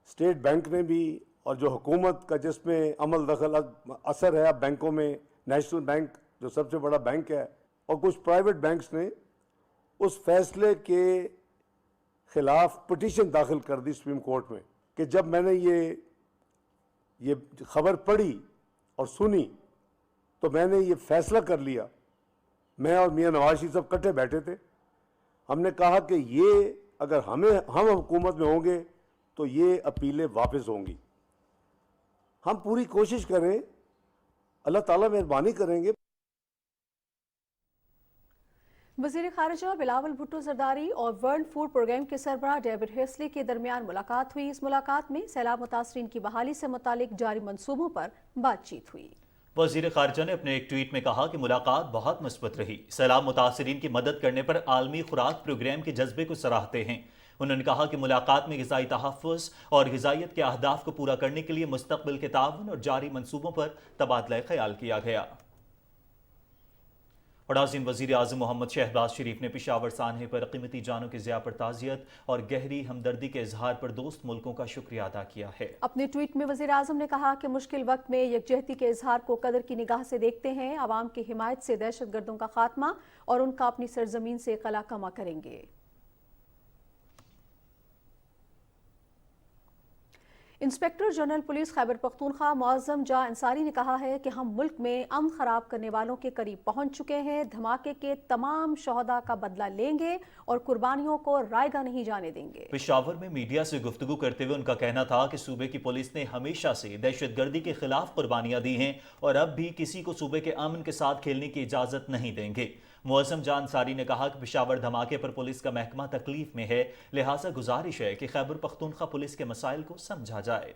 اسٹیٹ بینک نے بھی اور جو حکومت کا جس میں عمل دخل اثر ہے اب بینکوں میں، نیشنل بینک جو سب سے بڑا بینک ہے اور کچھ پرائیویٹ بینکس نے اس فیصلے کے خلاف پٹیشن داخل کر دی سپریم کورٹ میں کہ جب میں نے یہ خبر پڑھی اور سنی تو میں نے یہ فیصلہ کر لیا۔ میں اور میاں نواز شریف صاحب کٹھے بیٹھے تھے، ہم نے کہا کہ یہ اگر ہم حکومت میں ہوں گے تو یہ اپیلیں واپس ہوں گی۔ ہم پوری کوشش کریں، اللہ تعالیٰ مہربانی کریں گے۔ وزیر خارجہ بلاول بھٹو زرداری اور ورلڈ فوڈ پروگرام کے سربراہ ڈیوڈ ہیسلی کے درمیان ملاقات ہوئی۔ اس ملاقات میں سیلاب متاثرین کی بحالی سے متعلق جاری منصوبوں پر بات چیت ہوئی۔ وزیر خارجہ نے اپنے ایک ٹویٹ میں کہا کہ ملاقات بہت مثبت رہی، سیلاب متاثرین کی مدد کرنے پر عالمی خوراک پروگرام کے جذبے کو سراہتے ہیں۔ انہوں نے کہا کہ ملاقات میں غذائی تحفظ اور غذائیت کے اہداف کو پورا کرنے کے لیے مستقبل کے تعاون اور جاری منصوبوں پر تبادلہ خیال کیا گیا۔ اور ناظرین، وزیر اعظم محمد شہباز شریف نے پشاور سانحے پر قیمتی جانوں کے ضیاع پر تعزیت اور گہری ہمدردی کے اظہار پر دوست ملکوں کا شکریہ ادا کیا ہے۔ اپنے ٹویٹ میں وزیر اعظم نے کہا کہ مشکل وقت میں یکجہتی کے اظہار کو قدر کی نگاہ سے دیکھتے ہیں، عوام کی حمایت سے دہشت گردوں کا خاتمہ اور ان کا اپنی سرزمین سے قلع کما کریں گے۔ Inspector general police Khyber Pakhtunkhwa معظم جاں انصاری نے کہا ہے کہ ہم ملک میں امن خراب کرنے والوں کے قریب پہنچ چکے ہیں، دھماکے کے تمام شہداء کا بدلہ لیں گے اور قربانیوں کو رائیگاں نہیں جانے دیں گے۔ پشاور میں میڈیا سے گفتگو کرتے ہوئے ان کا کہنا تھا کہ صوبے کی پولیس نے ہمیشہ سے دہشت گردی کے خلاف قربانیاں دی ہیں اور اب بھی کسی کو صوبے کے امن کے ساتھ کھیلنے کی اجازت نہیں دیں گے۔ معظم جاں انصاری نے کہا کہ پشاور دھماکے پر پولیس کا محکمہ تکلیف میں ہے، لہٰذا گزارش ہے کہ خیبر پختونخوا پولیس کے مسائل کو سمجھا جائے۔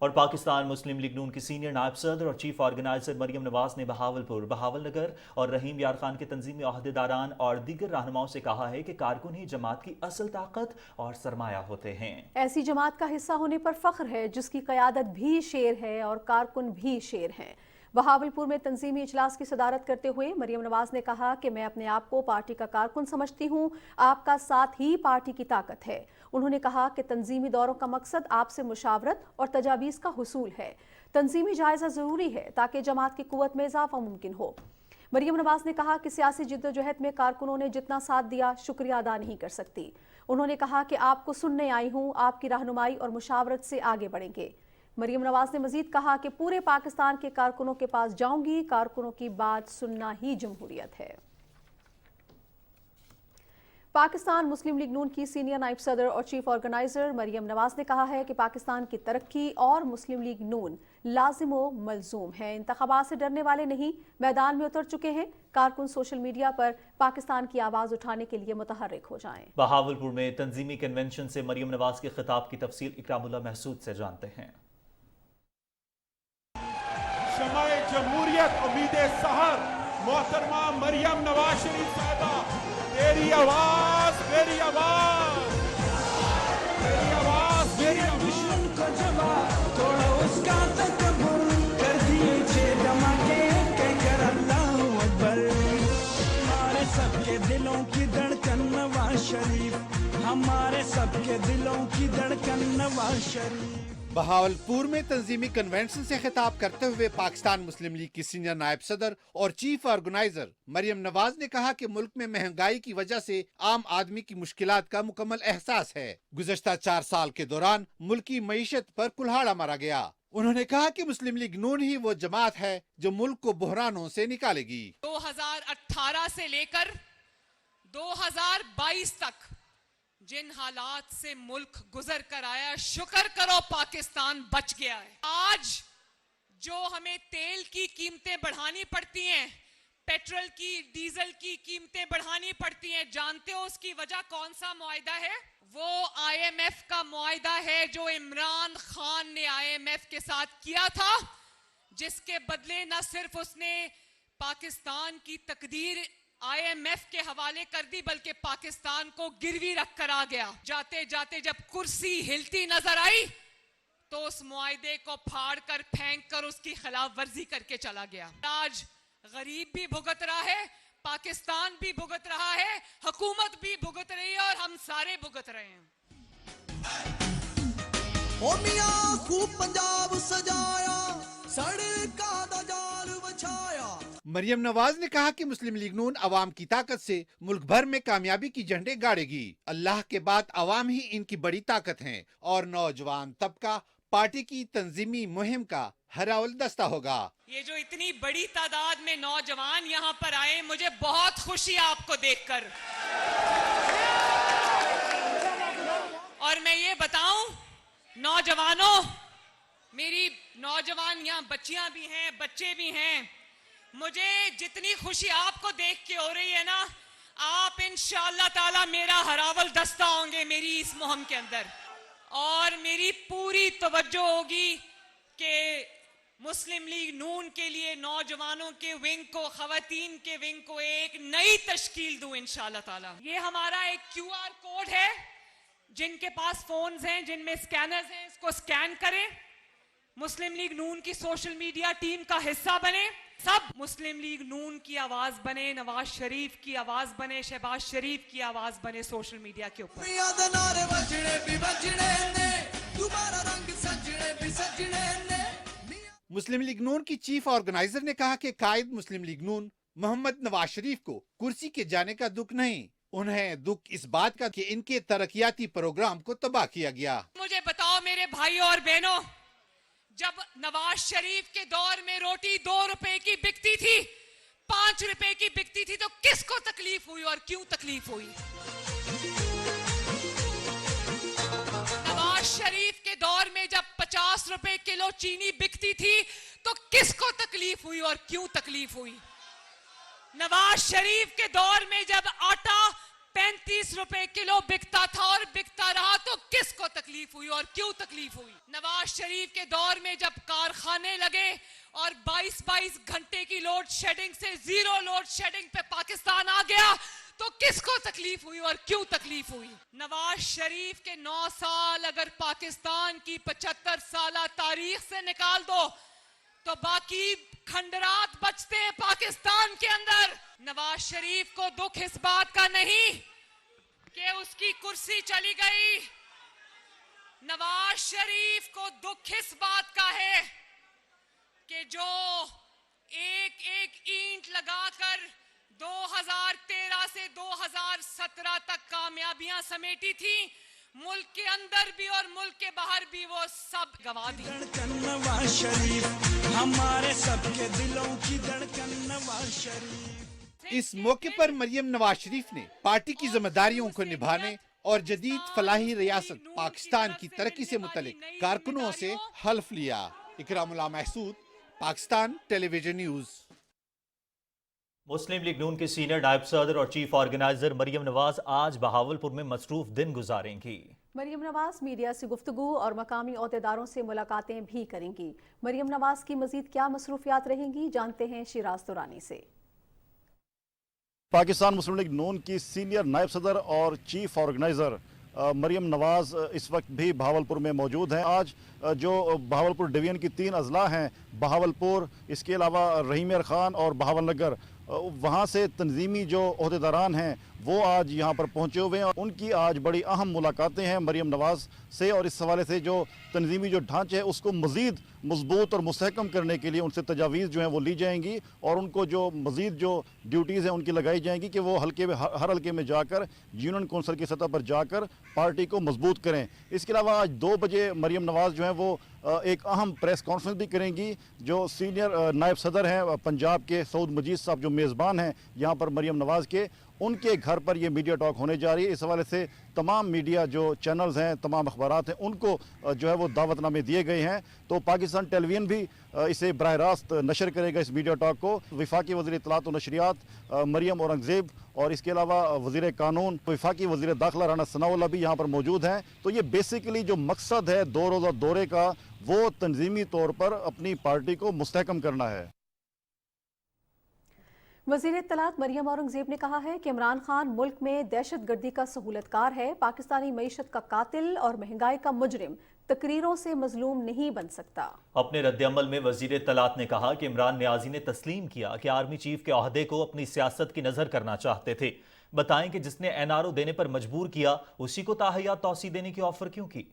اور پاکستان مسلم لیگ نون کی سینئر نائب صدر اور چیف آرگنائزر مریم نواز نے بہاولپور، بہاول نگر اور رحیم یار خان کے تنظیمی عہدیداران اور دیگر رہنماؤں سے کہا ہے کہ کارکن ہی جماعت کی اصل طاقت اور سرمایہ ہوتے ہیں۔ ایسی جماعت کا حصہ ہونے پر فخر ہے جس کی قیادت بھی شیر ہے اور کارکن بھی شیر ہیں۔ बहावलपुर में तंजीमी इजलास की सदारत करते हुए मरियम नवाज ने कहा कि मैं अपने आप को पार्टी का कारकुन समझती हूँ, आपका साथ ही पार्टी की ताकत है। उन्होंने कहा कि तंजीमी दौरों का मकसद आपसे मुशावरत और तजावीज़ का हुसूल है। तंजीमी जायजा ज़रूरी है ताकि जमात की कुव्वत में इजाफा मुमकिन हो। मरियम नवाज ने कहा कि सियासी जिद्दोजहद में कारकुनों ने जितना साथ दिया, शुक्रिया अदा नहीं कर सकती। उन्होंने कहा कि आपको सुनने आई हूँ, आपकी रहनुमाई और मुशावरत से आगे बढ़ेंगे। मरियम नवाज ने मजीद कहा कि पूरे पाकिस्तान के कारकुनों के पास जाऊंगी, कारकुनों की बात सुनना ही जमहूरियत है। पाकिस्तान मुस्लिम लीग नून की सीनियर नायब सदर और चीफ ऑर्गेनाइजर मरियम नवाज ने कहा है कि पाकिस्तान की तरक्की और मुस्लिम लीग नून लाजिम व मलजूम है। इंतखाबात से डरने वाले नहीं, मैदान में उतर चुके हैं। कारकुन सोशल मीडिया पर पाकिस्तान की आवाज उठाने के लिए मुतहर्रिक हो जाएं। बहावलपुर में तंजीमी कन्वेंशन से मरियम नवाज के खिताब की तफसील इकरामुल्लाह महसूद से जानते हैं। शमाए जमहूरियत उम्मीदे सहर मोहतरमा मरियम नवाज शरीफ साहिबा, तेरी आवाज मेरी आवाज, तेरी आवाज मेरी दुश्मन को जवाब थोड़ा उसका तकब्बुर कर दिए छह धमाके कहकर अल्लाहू अकबर। हमारे सबके दिलों की धड़कन नवाज शरीफ, हमारे सबके दिलों की धड़कन नवाज शरीफ। बहावलपुर में तंजीमी कन्वेंशन से खिताब करते हुए पाकिस्तान मुस्लिम लीग की सीनियर नायब सदर और चीफ ऑर्गेनाइजर मरियम नवाज ने कहा कि मुल्क में महंगाई की वजह से आम आदमी की मुश्किलात का मुकम्मल एहसास है। गुज़श्ता 4 साल के दौरान मुल्क की मईशत पर कुल्हाड़ा मारा गया। उन्होंने कहा कि मुस्लिम लीग नून ही वो जमात है जो मुल्क को बहरानों से निकालेगी। 2018 से लेकर 2022 तक जिन हालात से मुल्क गुजर कर आया, शुक्र करो पाकिस्तान बच गया है। आज जो हमें तेल की कीमतें बढ़ानी पड़ती हैं, पेट्रोल की, डीजल की कीमतें बढ़ानी पड़ती हैं, जानते हो उसकी वजह कौन सा मुआहिदा है? वो IMF का मुआहिदा है जो इमरान खान ने IMF के साथ किया था, जिसके बदले न सिर्फ उसने पाकिस्तान की तकदीर IMF के हवाले कर दी बल्कि पाकिस्तान को गिरवी रख कर आ गया। जाते जाते जब कुर्सी हिलती नजर आई तो उस मुआहिदे को फाड़ कर फेंक कर उसकी खिलाफ वर्जी करके चला गया। आज गरीब भी भुगत रहा है, पाकिस्तान भी भुगत रहा है, हुकूमत भी भुगत रही है और हम सारे भुगत रहे हैं। ओ मियां खूब पंजाब सजाया, सड़का दा जाल बछाया। मरियम नवाज ने कहा कि मुस्लिम लीग नून अवाम की ताकत से मुल्क भर में कामयाबी की झंडे गाड़ेगी। अल्लाह के बाद अवाम ही इनकी बड़ी ताकत है और नौजवान तबका पार्टी की तंजीमी मुहिम का हरावल दस्ता होगा। ये जो इतनी बड़ी तादाद में नौजवान यहाँ पर आए, मुझे बहुत खुशी है आपको देखकर। और मैं ये बताऊं नौजवानों, मेरी नौजवान यहाँ बच्चियां भी हैं, बच्चे भी हैं, मुझे जितनी खुशी आपको देख के हो रही है ना, आप इंशाअल्लाह ताला मेरा हरावल दस्ता होंगे मेरी इस मुहिम के अंदर। और मेरी पूरी तवज्जो होगी कि मुस्लिम लीग नून के लिए नौजवानों के विंग को, खवातीन के विंग को एक नई तश्कील दूं इंशाअल्लाह ताला। ये हमारा एक QR कोड है, जिनके पास फोन्स हैं, जिनमें स्कैनर्स हैं, इसको स्कैन करें, मुस्लिम लीग नून की सोशल मीडिया टीम का हिस्सा बने, सब मुस्लिम लीग नून की आवाज बने, नवाज शरीफ की आवाज बने, शहबाज शरीफ की आवाज बने सोशल मीडिया के ऊपर। मुस्लिम लीग नून की चीफ ऑर्गेनाइजर ने कहा कि कायद मुस्लिम लीग नून मोहम्मद नवाज शरीफ को कुर्सी के जाने का दुख नहीं, उन्हें दुख इस बात का कि इनके तरक्याती प्रोग्राम को तबाह किया गया। मुझे बताओ मेरे भाइयों और बहनों, जब नवाज शरीफ के दौर में रोटी 2 रुपए की बिकती थी, 5 रुपए की बिकती थी, तो किसको तकलीफ हुई और क्यों तकलीफ हुई? नवाज शरीफ के दौर में जब 50 रुपए किलो चीनी बिकती थी तो किसको तकलीफ हुई और क्यों तकलीफ हुई? नवाज शरीफ के दौर में जब आटा 35 रुपए किलो बिकता था और बिकता रहा तो किसको तकलीफ हुई और क्यों तकलीफ हुई? नवाज शरीफ के दौर में जब कारखाने लगे और 22-22 घंटे की लोड शेडिंग से 0 लोड शेडिंग पे पाकिस्तान आ गया तो किसको तकलीफ हुई और क्यों तकलीफ हुई? नवाज शरीफ के 9 साल अगर पाकिस्तान की 75 साल तारीख से निकाल दो तो बाकी खंडरात बचते हैं पाकिस्तान के अंदर। नवाज शरीफ को दुख इस बात का नहीं कि उसकी कुर्सी चली गई, नवाज शरीफ को दुख इस बात का है कि जो एक एक ईंट लगाकर 2013 से 2017 तक कामयाबियां समेटी थी, मुल्क के अंदर भी और मुल्क के बाहर भी वो सब गवा दी। नवाज शरीफ हमारे सबके दिलों की धड़कन नवाज शरीफ। इस मौके पर मरियम नवाज शरीफ ने पार्टी की जिम्मेदारियों को निभाने और जदीद फलाही रियासत पाकिस्तान की तरक्की से मुतल्लिक कारकुनों से हल्फ लिया। Ikramullah Mehsud, Pakistan television news. मुस्लिम लीग नून के सीनियर नायब सदर और चीफ ऑर्गेनाइजर मरियम नवाज आज बहावलपुर में मसरूफ दिन गुजारेंगी। मरियम नवाज मीडिया से गुफ्तगू और मकामी अहदेदारों से मुलाकातें भी करेंगी। मरियम नवाज की मजीद क्या मसरूफियात रहेंगी, जानते हैं शिराज दुरानी से। पाकिस्तान मुस्लिम लीग नून की सीनियर नायब सदर और चीफ ऑर्गेनाइजर मरियम नवाज इस वक्त भी बहावलपुर में मौजूद हैं। आज जो बहावलपुर डिवीजन की 3 अजला हैं, बहावलपुर, इसके अलावा रहीम खान और बहावल नगर, वहाँ से तंजीमी जो अहदेदारान हैं वो आज यहाँ पर पहुँचे हुए हैं। उनकी आज बड़ी अहम मुलाकातें हैं मरियम नवाज से, और इस हवाले से जो तंजीमी जो ढांचे है उसको मज़ीद मजबूत और मुस्तहकम करने के लिए उनसे तजावीज़ जो हैं वो ली जाएंगी और उनको जो मज़ीद जो ड्यूटीज़ हैं उनकी लगाई जाएंगी कि वो हल्के में हर हल्के में जाकर यूनियन कौंसल की सतह पर जाकर पार्टी को मजबूत करें। इसके अलावा आज 2 बजे मरियम नवाज जो हैं वो एक अहम प्रेस कॉन्फ्रेंस भी करेंगी। जो सीनियर नायब सदर हैं पंजाब के सऊद मजीद साहब जो मेज़बान हैं यहाँ पर मरियम नवाज के, उनके घर पर ये मीडिया टॉक होने जा रही है। इस हवाले से तमाम मीडिया जो चैनल्स हैं, तमाम अखबारात हैं, उनको जो है वो दावतनामे दिए गए हैं। तो पाकिस्तान टेलीविजन भी इसे बराह रास्त नशर करेगा इस मीडिया टॉक को। वफाकी वज़ीर इत्तलात व नशरियात मरियम औरंगज़ेब और इसके अलावा वज़ीर कानून वफाकी वज़ीर दाखिला राना सनाउल्लाह भी यहाँ पर मौजूद हैं। तो ये बेसिकली जो मकसद है 2 रोज़ा दौरे का वो तंजीमी तौर पर अपनी पार्टी को मुस्तहकम करना है। वज़ीर इत्तलात मरियम औरंगज़ेब ने कहा है कि इमरान खान मुल्क में दहशतगर्दी का सहूलतकार है, पाकिस्तानी मईशत का कातिल और महंगाई का मुजरिम तकरीरों से मजलूम नहीं बन सकता। अपने रद्दअमल में वज़ीर इत्तलात ने कहा कि इमरान न्याजी ने तस्लीम किया कि आर्मी चीफ के ओहदे को अपनी सियासत की नज़र करना चाहते थे। बताएं कि जिसने NRO देने पर मजबूर किया उसी को ताहयात तौसी देने की ऑफर क्यों की।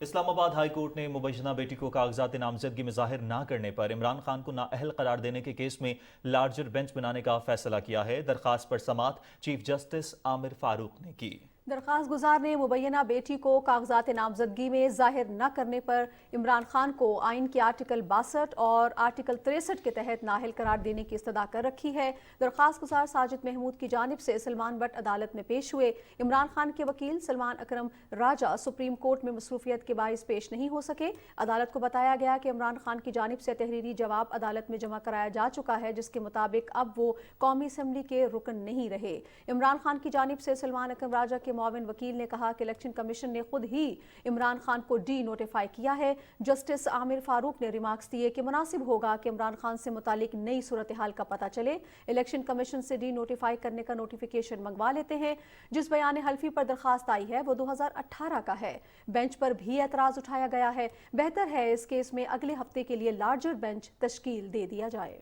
इस्लामाबाद हाई कोर्ट ने मुबैना बेटी को कागजात नामजदगी में जाहिर ना करने पर इमरान खान को नाअहल करार देने के केस में लार्जर बेंच बनाने का फैसला किया है। दरखास्त पर समाअत चीफ जस्टिस आमिर फारूक ने की। दरखास्त गुजार ने मुबैना बेटी को कागजात नामजदगी में जाहिर न करने पर इमरान खान को आइन के आर्टिकल 62 और आर्टिकल 63 के तहत नाअहल करार देने की इस्तदा कर रखी है। दरखास्त गुजार साजिद महमूद की जानिब से सलमान बट अदालत में पेश हुए। इमरान खान के वकील सलमान अकरम राजा सुप्रीम कोर्ट में मसरूफियत के बाइस पेश नहीं हो सके। अदालत को बताया गया कि इमरान खान की जानिब से तहरीरी जवाब अदालत में जमा कराया जा चुका है, जिसके मुताबिक अब वो कौमी असम्बली के रुकन नहीं रहे। इमरान खान की जानिब से सलमान अकरम राजा के मुआविन वकील ने कहा कि इलेक्शन कमीशन ने खुद ही इमरान खान को डी नोटिफाई किया है। जस्टिस आमिर फारूक ने रिमार्क्स दिए कि मुनासिब होगा कि इमरान खान से मुतालिक नई सूरत हाल का पता चले। इलेक्शन कमीशन से डी नोटिफाई करने का नोटिफिकेशन मंगवा लेते हैं। जिस बयान हल्फी पर दरखास्त आई है वो 2018 का है। बेंच पर भी एतराज उठाया गया है। बेहतर है इस केस में अगले हफ्ते के लिए लार्जर बेंच तश्कील दे दिया जाए।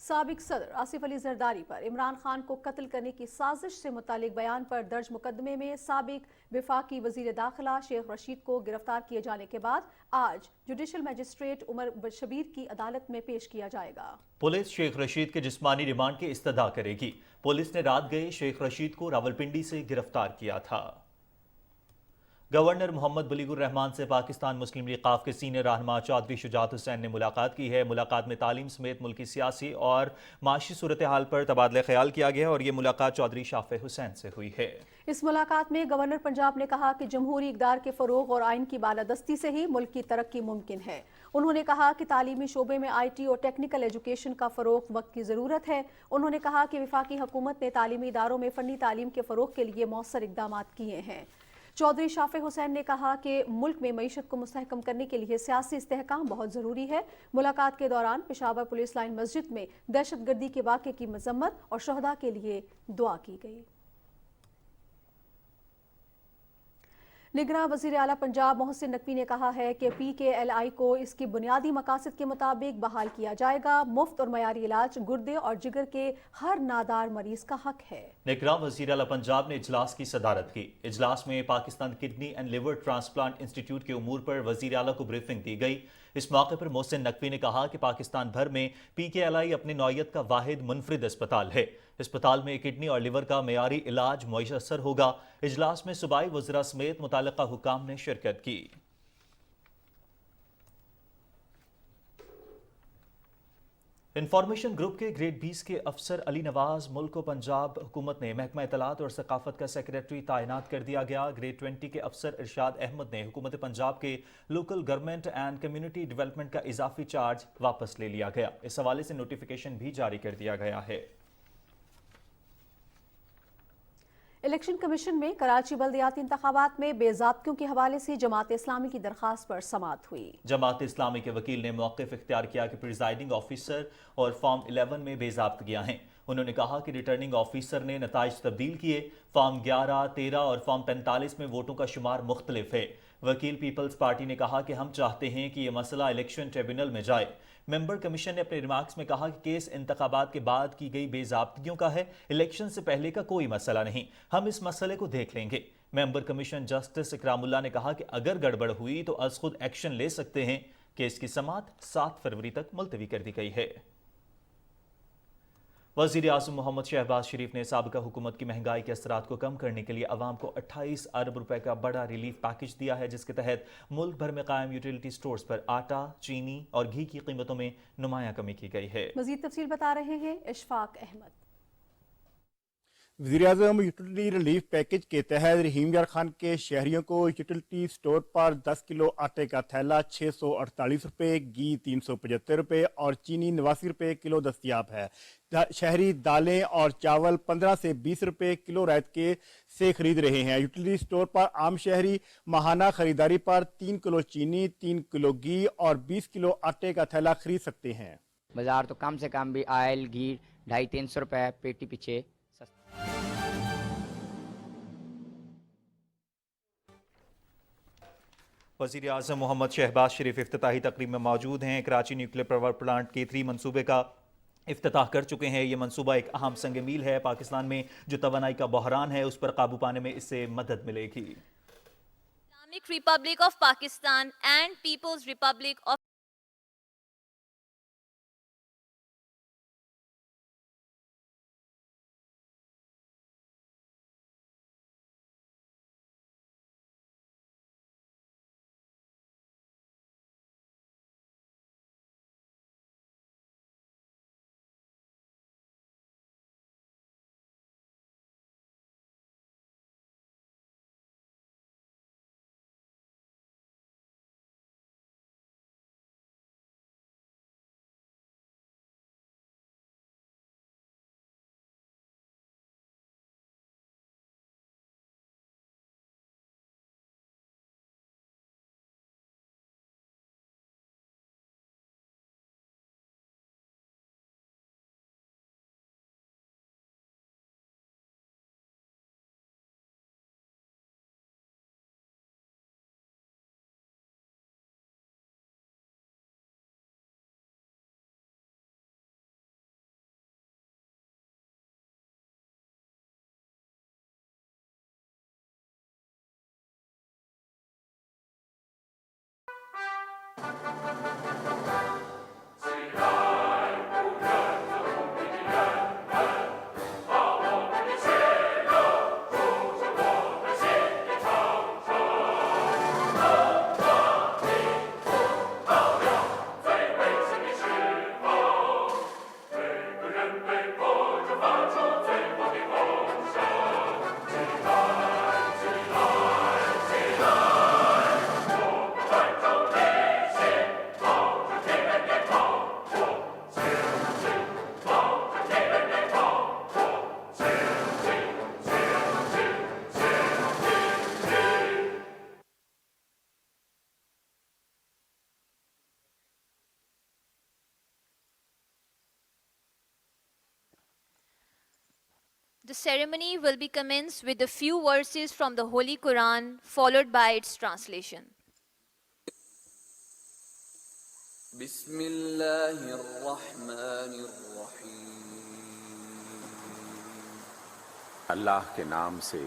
साबिक सदर आसिफ अली जरदारी पर इमरान खान को कत्ल करने की साजिश से मुतालिक बयान पर दर्ज मुकदमे में साबिक वफाकी वजीर दाखिला शेख रशीद को गिरफ्तार किए जाने के बाद आज जुडिशल मजिस्ट्रेट उमर शबीर की अदालत में पेश किया जाएगा। पुलिस शेख रशीद के जिस्मानी रिमांड की इस्तदा करेगी। पुलिस ने रात गए शेख रशीद को रावलपिंडी से गिरफ्तार किया था। गवर्नर मोहम्मद बलीगुर रहमान से पाकिस्तान मुस्लिम लीग काफ के सीनियर रहनुमा चौधरी शुजात हुसैन ने मुलाकात की है। मुलाकात में तालीम समेत मुल्की सियासी और माशी सूरत हाल पर तबादला ख्याल किया गया और ये मुलाकात चौधरी शाफे हुसैन से हुई है। इस मुलाकात में गवर्नर पंजाब ने कहा कि जमहूरी इक़दार के फ़रोग़ और आइन की बालादस्ती से ही मुल्क की तरक्की मुमकिन है। उन्होंने कहा कि तालीमी शोबे में IT और टेक्निकल एजुकेशन का फ़रोग़ वक्त की ज़रूरत है। उन्होंने कहा कि वफाकी हुकूमत ने तालीमी इदारों में फ़नी तालीम के फ़रोग़ के लिए मौसर इक़दाम किए हैं। चौधरी शाफे हुसैन ने कहा कि मुल्क में मईशत को मुस्तहकम करने के लिए सियासी इस्तेहकाम बहुत ज़रूरी है। मुलाकात के दौरान पेशावर पुलिस लाइन मस्जिद में दहशतगर्दी के वाक़े की मजम्मत और शहदा के लिए दुआ की गई। निगरां वज़ीर आला पंजाब मोहसिन नकवी ने कहा है कि PKLI को इसकी बुनियादी मकासद के मुताबिक बहाल किया जाएगा। मुफ्त और मयारी इलाज गुर्दे और जिगर के हर नादार मरीज का हक है। निगरां वज़ीर आला पंजाब ने इजलास की सदारत की। इजलास में Pakistan kidney and liver transplant institute के उमूर पर वज़ीर आला को ब्रीफिंग दी गई। इस मौके पर मोहसिन नकवी ने कहा कि पाकिस्तान भर में PKLI अपनी नौयत का वाहिद मुनफरिद अस्पताल है। अस्पताल में किडनी और लिवर का मयारी इलाज मुयस्सर होगा। इजलास में सूबाई वज़रा समेत मुताल्लिका हुकाम ने शिरकत की। इंफॉर्मेशन ग्रुप के ग्रेड 20 के अफसर अली नवाज मुल्क को पंजाब हुकूमत ने महकमा इत्तलात और सकाफत का सेक्रेटरी तैनात कर दिया गया। ग्रेड 20 के अफसर इरशाद अहमद ने हुकूमत पंजाब के local government and community development का इजाफी चार्ज वापस ले लिया गया। इस हवाले से नोटिफिकेशन भी जारी कर दिया गया है। इलेक्शन कमीशन में कराची बल्दियाती इंतखाबात में बेज़ाब्तियों के हवाले से जमात इस्लामी की दरखास्त पर समाअत हुई। जमात इस्लामी के वकील ने मौक़िफ़ इख्तियार किया कि प्रिजाइडिंग ऑफिसर और फॉर्म 11 में बेज़ाब्तियां हैं। उन्होंने कहा कि रिटर्निंग ऑफिसर ने नताइज तब्दील किए। फॉर्म 11, 13 और फॉर्म 45 में वोटों का शुमार मुख्तलिफ है। वकील पीपल्स पार्टी ने कहा कि हम चाहते हैं कि यह मसला इलेक्शन ट्रिब्यूनल में जाए। मेंबर कमीशन ने अपने रिमार्क्स में कहा कि केस इंतखाबात के बाद की गई बेज़ाब्तियों का है, इलेक्शन से पहले का कोई मसला नहीं। हम इस मसले को देख लेंगे। मेंबर कमीशन जस्टिस इकरामुल्लाह ने कहा कि अगर गड़बड़ हुई तो अज खुद एक्शन ले सकते हैं। केस की समाअत 7 फरवरी तक मुलतवी कर दी गई है। वज़ीर आज़म मोहम्मद शहबाज शरीफ ने साबिका हुकूमत की महंगाई के असरात को कम करने के लिए अवाम को 28 अरब रुपए का बड़ा रिलीफ पैकेज दिया है, जिसके तहत मुल्क भर में कायम यूटिलिटी स्टोर्स पर आटा, चीनी और घी की कीमतों में नुमाया कमी की गई है। मज़ीद तफसील बता रहे हैं इशफाक अहमद। वज़ीर-ए-आज़म यूटिलिटी रिलीफ पैकेज के तहत रहीम यार खान के शहरियों को यूटिलिटी स्टोर पर 10 किलो आटे का थैला 648 रुपये, घी 375 रुपये और चीनी 89 रुपये किलो दस्तियाब है। शहरी दालें और चावल 15 से 20 रुपये किलो रैत के से खरीद रहे हैं। यूटिलिटी स्टोर पर आम शहरी माहाना खरीदारी पर 3 किलो चीनी, 3 किलो घी और 20 किलो आटे का थैला खरीद सकते हैं। बाजार तो कम से कम भी ऑयल घी 250-300 रुपये पेटी पीछे। वज़ीर आज़म मोहम्मद शहबाज शरीफ इफ्तिताही तकरीब में मौजूद हैं। कराची न्यूक्लियर पावर प्लांट के 3 मनसूबे का इफ्तिताह कर चुके हैं। ये मनसूबा एक अहम संग मील है। पाकिस्तान में जो तवानाई का बहरान है उस पर काबू पाने में इससे मदद मिलेगी। Islamic Republic of Pakistan and People's Republic of The ceremony will be commenced with a few verses from the Holy Quran, followed by its translation. اللہ کے نام سے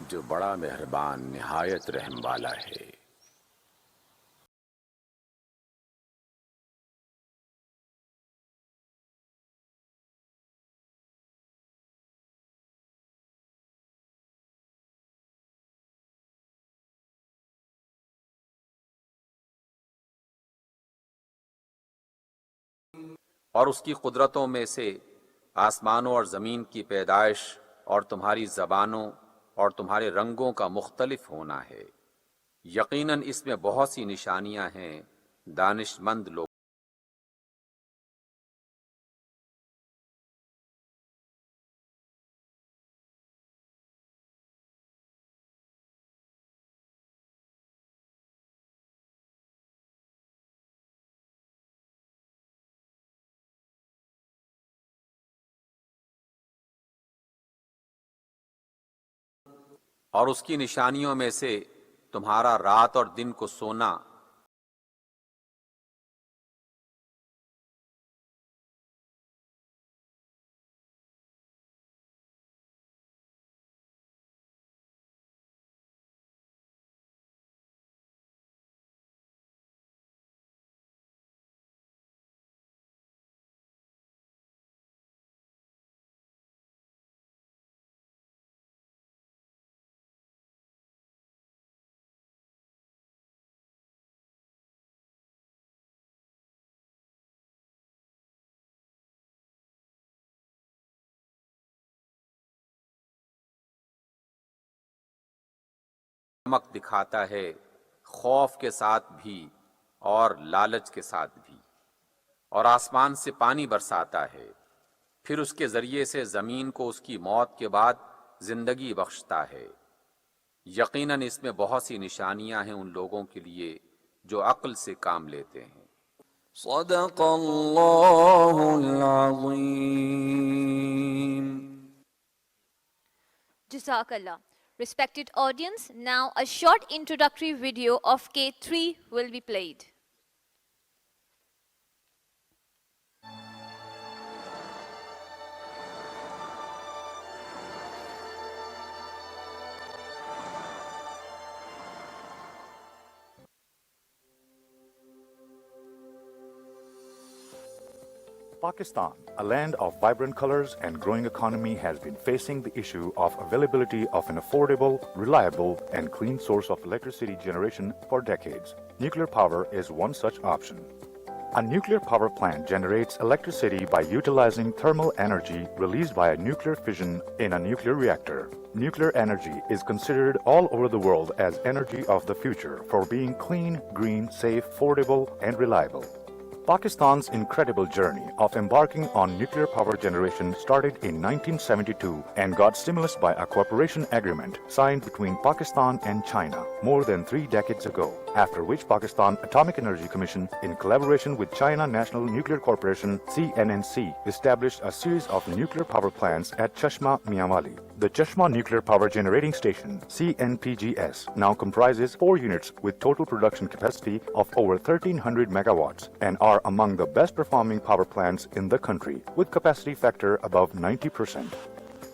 جو بڑا مہربان نہایت رحم والا ہے۔ اور اس کی قدرتوں میں سے آسمانوں اور زمین کی پیدائش اور تمہاری زبانوں اور تمہارے رنگوں کا مختلف ہونا ہے۔ یقیناً اس میں بہت سی نشانیاں ہیں دانش مند لوگ۔ اور اس کی نشانیوں میں سے تمہارا رات اور دن کو سونا چمک دکھاتا ہے، خوف کے ساتھ بھی اور لالچ کے ساتھ بھی، اور آسمان سے پانی برساتا ہے، پھر اس کے ذریعے سے زمین کو اس کی موت کے بعد زندگی بخشتا ہے۔ یقیناً اس میں بہت سی نشانیاں ہیں ان لوگوں کے لیے جو عقل سے کام لیتے ہیں۔ صدق اللہ العظیم۔ Jazakallah. Respected audience, now a short introductory video of K3 will be played. Pakistan, a land of vibrant colors and growing economy, has been facing the issue of availability of an affordable, reliable, and clean source of electricity generation for decades. Nuclear power is one such option. A nuclear power plant generates electricity by utilizing thermal energy released by a nuclear fission in a nuclear reactor. Nuclear energy is considered all over the world as energy of the future for being clean, green, safe, affordable, and reliable. Pakistan's incredible journey of embarking on nuclear power generation started in 1972 and got stimulus by a cooperation agreement signed between Pakistan and China more than 3 decades ago, after which Pakistan Atomic Energy Commission, in collaboration with China National Nuclear Corporation (CNNC), established a series of nuclear power plants at Chashma, Mianwali. The Chashma Nuclear Power Generating Station, CNPGS, now comprises 4 units with total production capacity of over 1,300 megawatts and are among the best performing power plants in the country, with capacity factor above 90%.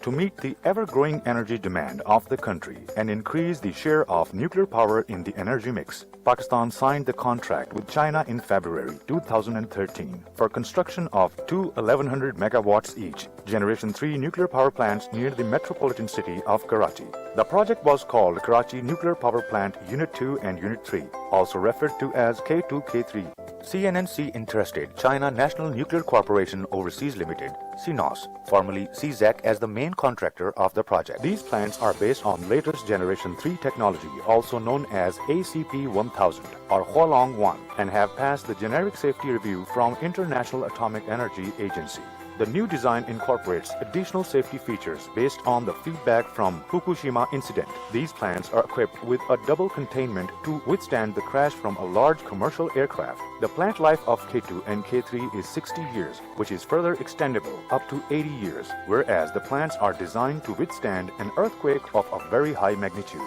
To meet the ever-growing energy demand of the country and increase the share of nuclear power in the energy mix, Pakistan signed the contract with China in February 2013 for construction of 2 1100 megawatts each, Generation 3 nuclear power plants near the metropolitan city of Karachi. The project was called Karachi Nuclear Power Plant Unit 2 and Unit 3, also referred to as K2, K3. CNNC interested China National Nuclear Corporation Overseas Limited, CNOS, formerly CZAC, as the main contractor of the project. These plants are based on latest Generation 3 technology, also known as ACP-1000 or Hualong 1, and have passed the generic safety review from International Atomic Energy Agency. The new design incorporates additional safety features based on the feedback from Fukushima incident. These plants are equipped with a double containment to withstand the crash from a large commercial aircraft. The plant life of K2 and K3 is 60 years, which is further extendable up to 80 years, whereas the plants are designed to withstand an earthquake of a very high magnitude.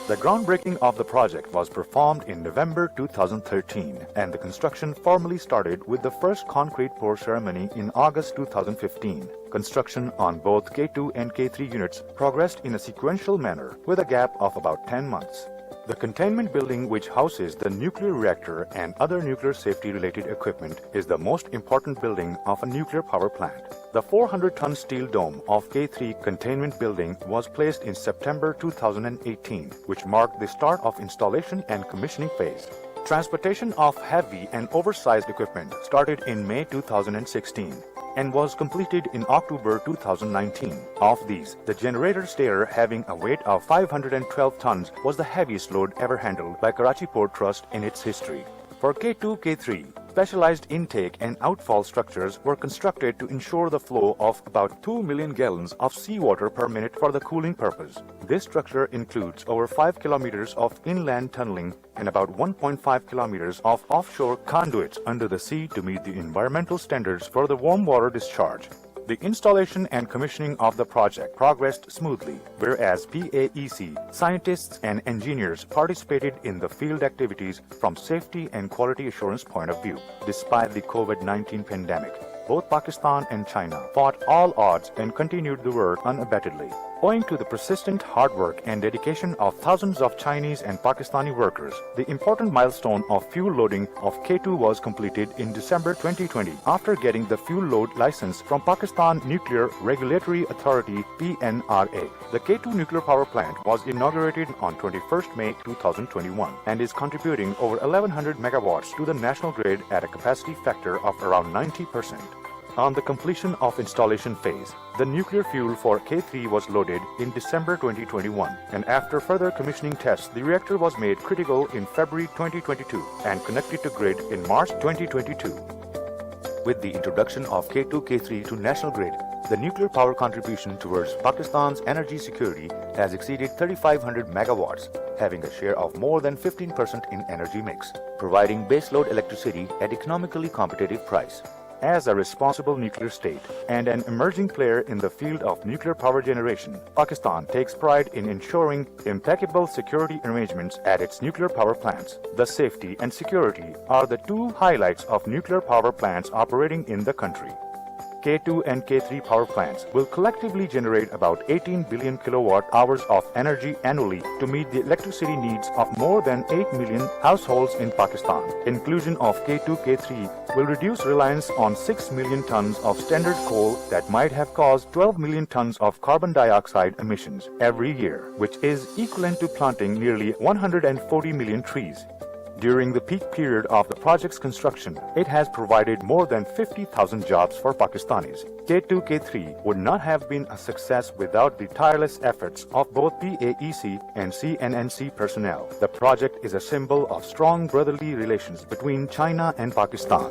The groundbreaking of the project was performed in November 2013, and the construction formally started with the first concrete pour ceremony in August 2015. Construction on both K2 and K3 units progressed in a sequential manner with a gap of about 10 months. The containment building, which houses the nuclear reactor and other nuclear safety-related equipment, is the most important building of a nuclear power plant. The 400-ton steel dome of K3 containment building was placed in September 2018, which marked the start of installation and commissioning phase. Transportation of heavy and oversized equipment started in May 2016 and was completed in October 2019. Of these, the generator stair, having a weight of 512 tons, was the heaviest load ever handled by Karachi Port Trust in its history. For K2, K3, specialized intake and outfall structures were constructed to ensure the flow of about 2 million gallons of seawater per minute for the cooling purpose. This structure includes over 5 kilometers of inland tunneling and about 1.5 kilometers of offshore conduits under the sea to meet the environmental standards for the warm water discharge. The installation and commissioning of the project progressed smoothly, whereas PAEC, scientists and engineers participated in the field activities from safety and quality assurance point of view. Despite the COVID-19 pandemic, both Pakistan and China fought all odds and continued the work unabatedly. Owing to the persistent hard work and dedication of thousands of Chinese and Pakistani workers, the important milestone of fuel loading of K2 was completed in December 2020 after getting the fuel load license from Pakistan Nuclear Regulatory Authority (PNRA). The K2 nuclear power plant was inaugurated on 21st May 2021 and is contributing over 1100 megawatts to the national grid at a capacity factor of around 90%. On the completion of installation phase, the nuclear fuel for K3 was loaded in December 2021, and after further commissioning tests, the reactor was made critical in February 2022 and connected to grid in March 2022. With the introduction of K2, K3 to national grid, the nuclear power contribution towards Pakistan's energy security has exceeded 3,500 megawatts, having a share of more than 15% in energy mix, providing baseload electricity at economically competitive price. As a responsible nuclear state and an emerging player in the field of nuclear power generation, Pakistan takes pride in ensuring impeccable security arrangements at its nuclear power plants. The safety and security are the two highlights of nuclear power plants operating in the country. K2 and K3 power plants will collectively generate about 18 billion kilowatt hours of energy annually to meet the electricity needs of more than 8 million households in Pakistan. Inclusion of K2, K3 will reduce reliance on 6 million tons of standard coal that might have caused 12 million tons of carbon dioxide emissions every year, which is equivalent to planting nearly 140 million trees. During the peak period of the project's construction, it has provided more than 50,000 jobs for Pakistanis. K2, K3 would not have been a success without the tireless efforts of both PAEC and CNNC personnel. The project is a symbol of strong brotherly relations between China and Pakistan.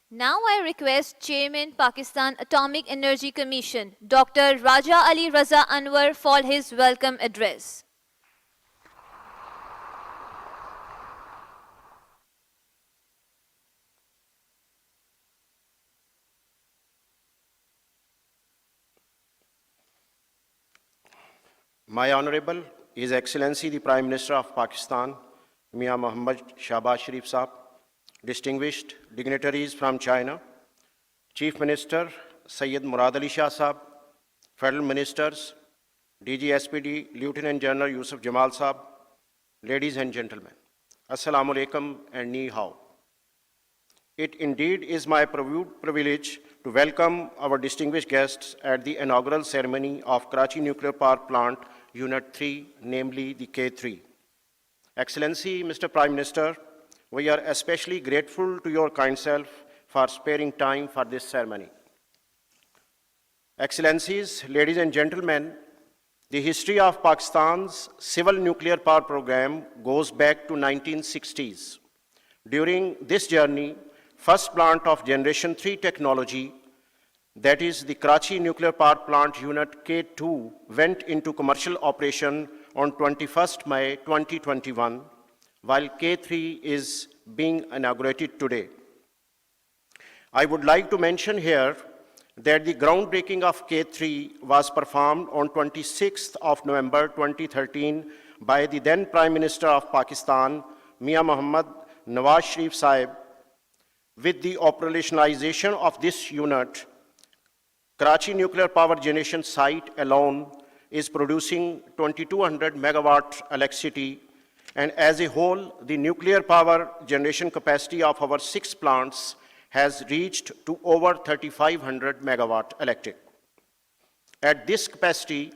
Now I request Chairman Pakistan Atomic Energy Commission, Dr. Raja Ali Raza Anwar, for his welcome address. My Honorable His Excellency the Prime Minister of Pakistan, Mian Mohammad Shahbaz Sharif Saab, distinguished dignitaries from China, Chief Minister Syed Murad Ali Shah Saab, Federal Ministers, DG SPD, Lieutenant General Yusuf Jamal Saab, ladies and gentlemen, Assalamu alaikum and Ni Hao. It indeed is my privilege to welcome our distinguished guests at the inaugural ceremony of Karachi Nuclear Power Plant Unit 3, namely the K3. Excellency, Mr. Prime Minister, we are especially grateful to your kind self for sparing time for this ceremony. Excellencies, ladies and gentlemen, The history of Pakistan's civil nuclear power program goes back to 1960s. During this journey, first plant of Generation 3 technology, that is the Karachi Nuclear Power Plant Unit K2, went into commercial operation on 21st May 2021, while K3 is being inaugurated today. I would like to mention here that the groundbreaking of K3 was performed on 26th of November 2013 by the then Prime Minister of Pakistan, Mian Mohammad Nawaz Sharif Sahib. With the operationalization of this unit, Karachi Nuclear Power Generation Site alone is producing 2200 megawatt electricity, and as a whole, the nuclear power generation capacity of our 6 plants has reached to over 3500 megawatt electric. At this capacity,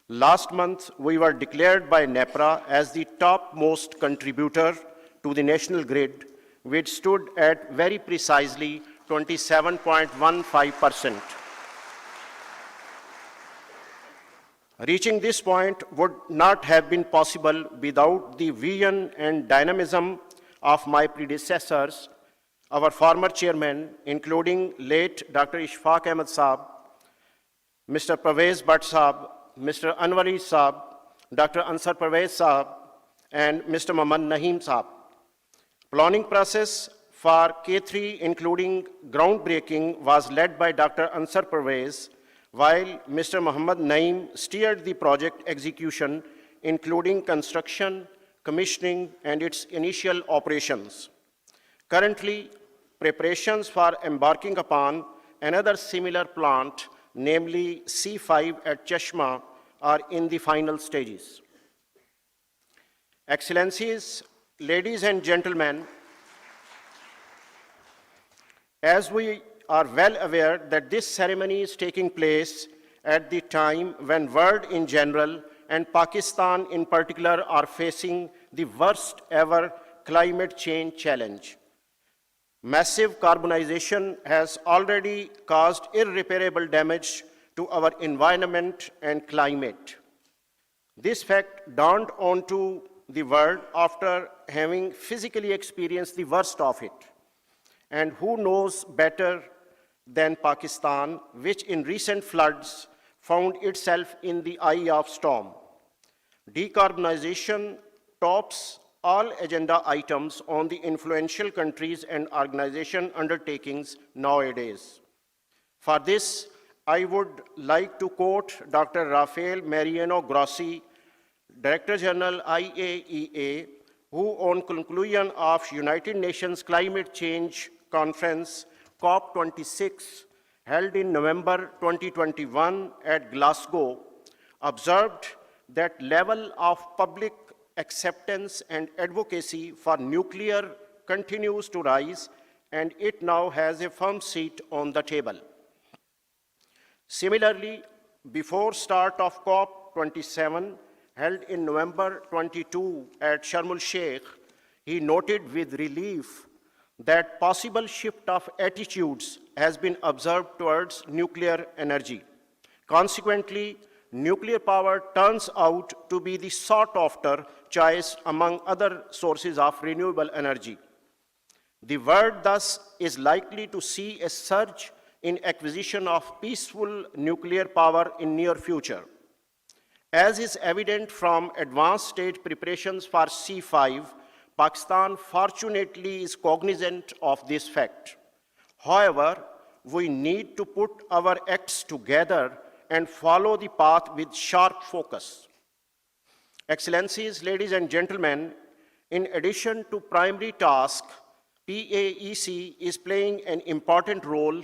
last month we were declared by NEPRA as the topmost contributor to the national grid, which stood at very precisely 27.15%. Reaching this point would not have been possible without the vision and dynamism of my predecessors, our former chairman, including late Dr. Ishfaq Ahmed Saab, Mr. Pervez Bhatt Saab, Mr. Anwari Saab, Dr. Ansar Pervez Saab, and Mr. Mohammad Naheem Saab. Planning process for K3, including groundbreaking, was led by Dr. Ansar Pervez, while Mr. Mohammad Naeem steered the project execution, including construction, commissioning, and its initial operations. Currently, preparations for embarking upon another similar plant, namely C5 at Chashma, are in the final stages. Excellencies, ladies and gentlemen, as we are well aware that this ceremony is taking place at the time when world in general and Pakistan in particular are facing the worst ever climate change challenge. Massive carbonization has already caused irreparable damage to our environment and climate. This fact dawned onto the world after having physically experienced the worst of it. And who knows better than Pakistan, which in recent floods found itself in the eye of storm. Decarbonization tops all agenda items on the influential countries and organization undertakings nowadays. For this, I would like to quote Dr. Rafael Mariano Grossi, Director General IAEA, who on conclusion of United Nations Climate Change Conference COP26 held in November 2021 at Glasgow, observed that level of public acceptance and advocacy for nuclear continues to rise, and it now has a firm seat on the table. Similarly, before start of COP27 held in November 22 at Sharm el-Sheikh, he noted with relief that possible shift of attitudes has been observed towards nuclear energy. Consequently, nuclear power turns out to be the sought-after choice among other sources of renewable energy. The world thus is likely to see a surge in acquisition of peaceful nuclear power in near future. As is evident from advanced stage preparations for C5, Pakistan fortunately is cognizant of this fact. However, we need to put our acts together and follow the path with sharp focus. Excellencies, ladies and gentlemen, in addition to primary task, PAEC is playing an important role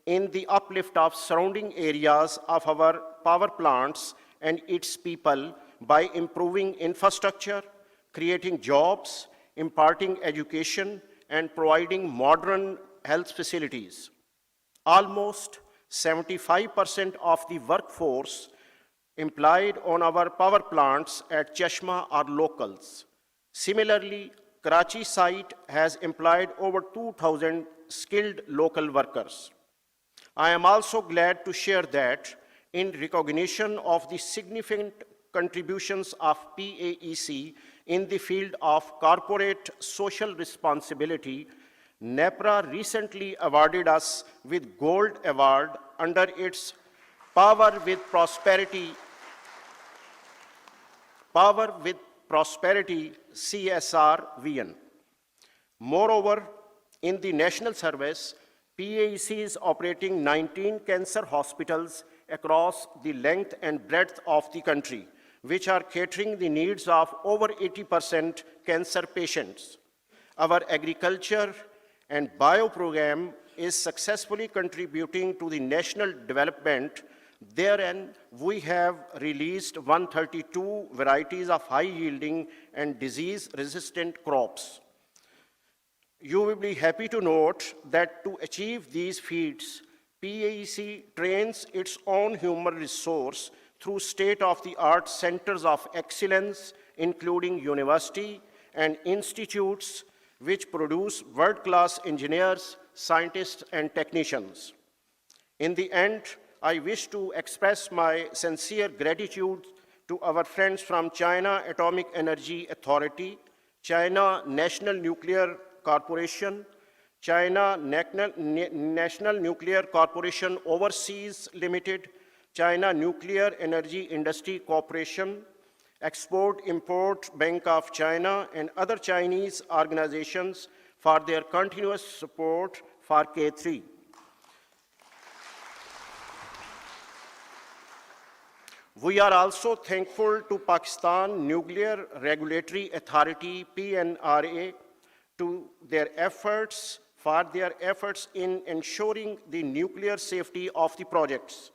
in the uplift of surrounding areas of our power plants and its people by improving infrastructure, creating jobs, imparting education, and providing modern health facilities. Almost 75% of the workforce employed on our power plants at Chashma are locals. Similarly, Karachi site has employed over 2,000 skilled local workers. I am also glad to share that in recognition of the significant contributions of PAEC in the field of corporate social responsibility, NEPRA recently awarded us with Gold Award under its Power with Prosperity CSR vision. Moreover, in the national service, PAEC is operating 19 cancer hospitals across the length and breadth of the country, which are catering the needs of over 80% cancer patients. Our agriculture and bio program is successfully contributing to the national development. Therein, we have released 132 varieties of high-yielding and disease-resistant crops. You will be happy to note that to achieve these feats, PAEC trains its own human resource through state-of-the-art centers of excellence, including university and institutes which produce world-class engineers, scientists, and technicians. In the end, I wish to express my sincere gratitude to our friends from China Atomic Energy Authority, China National Nuclear Corporation, China National Nuclear Corporation Overseas Limited, China Nuclear Energy Industry Corporation, Export-Import Bank of China, and other Chinese organizations for their continuous support for K3. We are also thankful to Pakistan Nuclear Regulatory Authority, PNRA, for their efforts in ensuring the nuclear safety of the projects.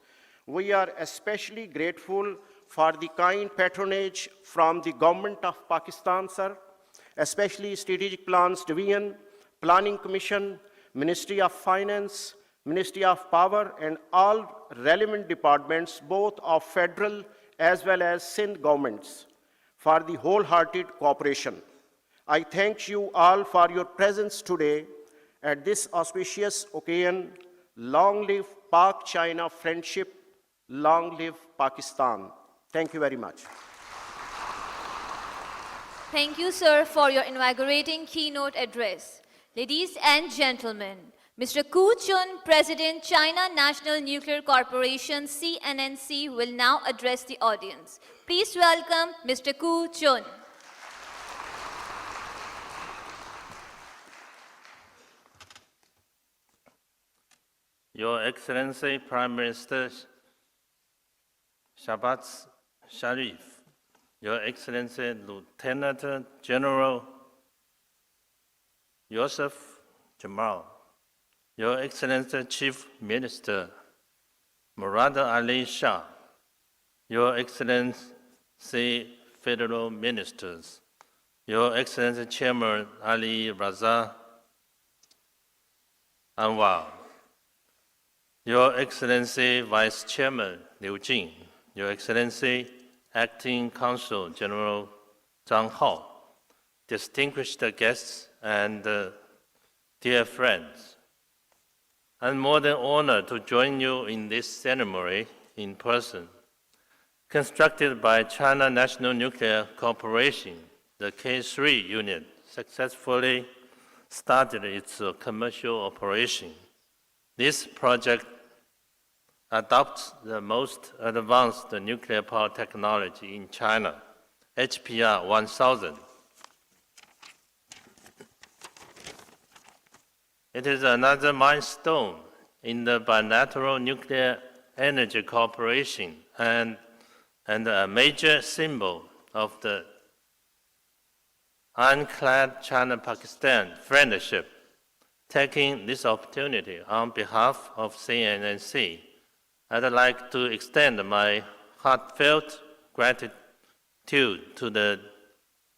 We are especially grateful for the kind patronage from the Government of Pakistan, sir, especially Strategic Plans Division, Planning Commission, Ministry of Finance, Ministry of Power, and all relevant departments, both of federal as well as Sindh governments, for the wholehearted cooperation. I thank you all for your presence today at this auspicious occasion. Long live Pak-China friendship, long live Pakistan. Thank you very much. Thank you, sir, for your invigorating keynote address. Ladies and gentlemen, Mr. Ku Chun, President, China National Nuclear Corporation, CNNC, will now address the audience. Please welcome Mr. Ku Chun. Your Excellency Prime Minister Shahbaz Sharif, Your Excellency Lieutenant General Yusuf Jamal, Your Excellency Chief Minister Murad Ali Shah, Your Excellency Federal Ministers, Your Excellency Chairman Ali Raza Anwar, Your Excellency Vice Chairman Liu Jing, Your Excellency Acting Consul General Zhang Hao, distinguished guests and dear friends, I'm more than honored to join you in this ceremony in person. Constructed by China National Nuclear Corporation, the K3 unit successfully started its commercial operation. This project adopts the most advanced nuclear power technology in China, HPR 1000. It is another milestone in the bilateral nuclear energy cooperation and a major symbol of the ironclad China-Pakistan friendship. Taking this opportunity on behalf of CNNC, I'd like to extend my heartfelt gratitude to the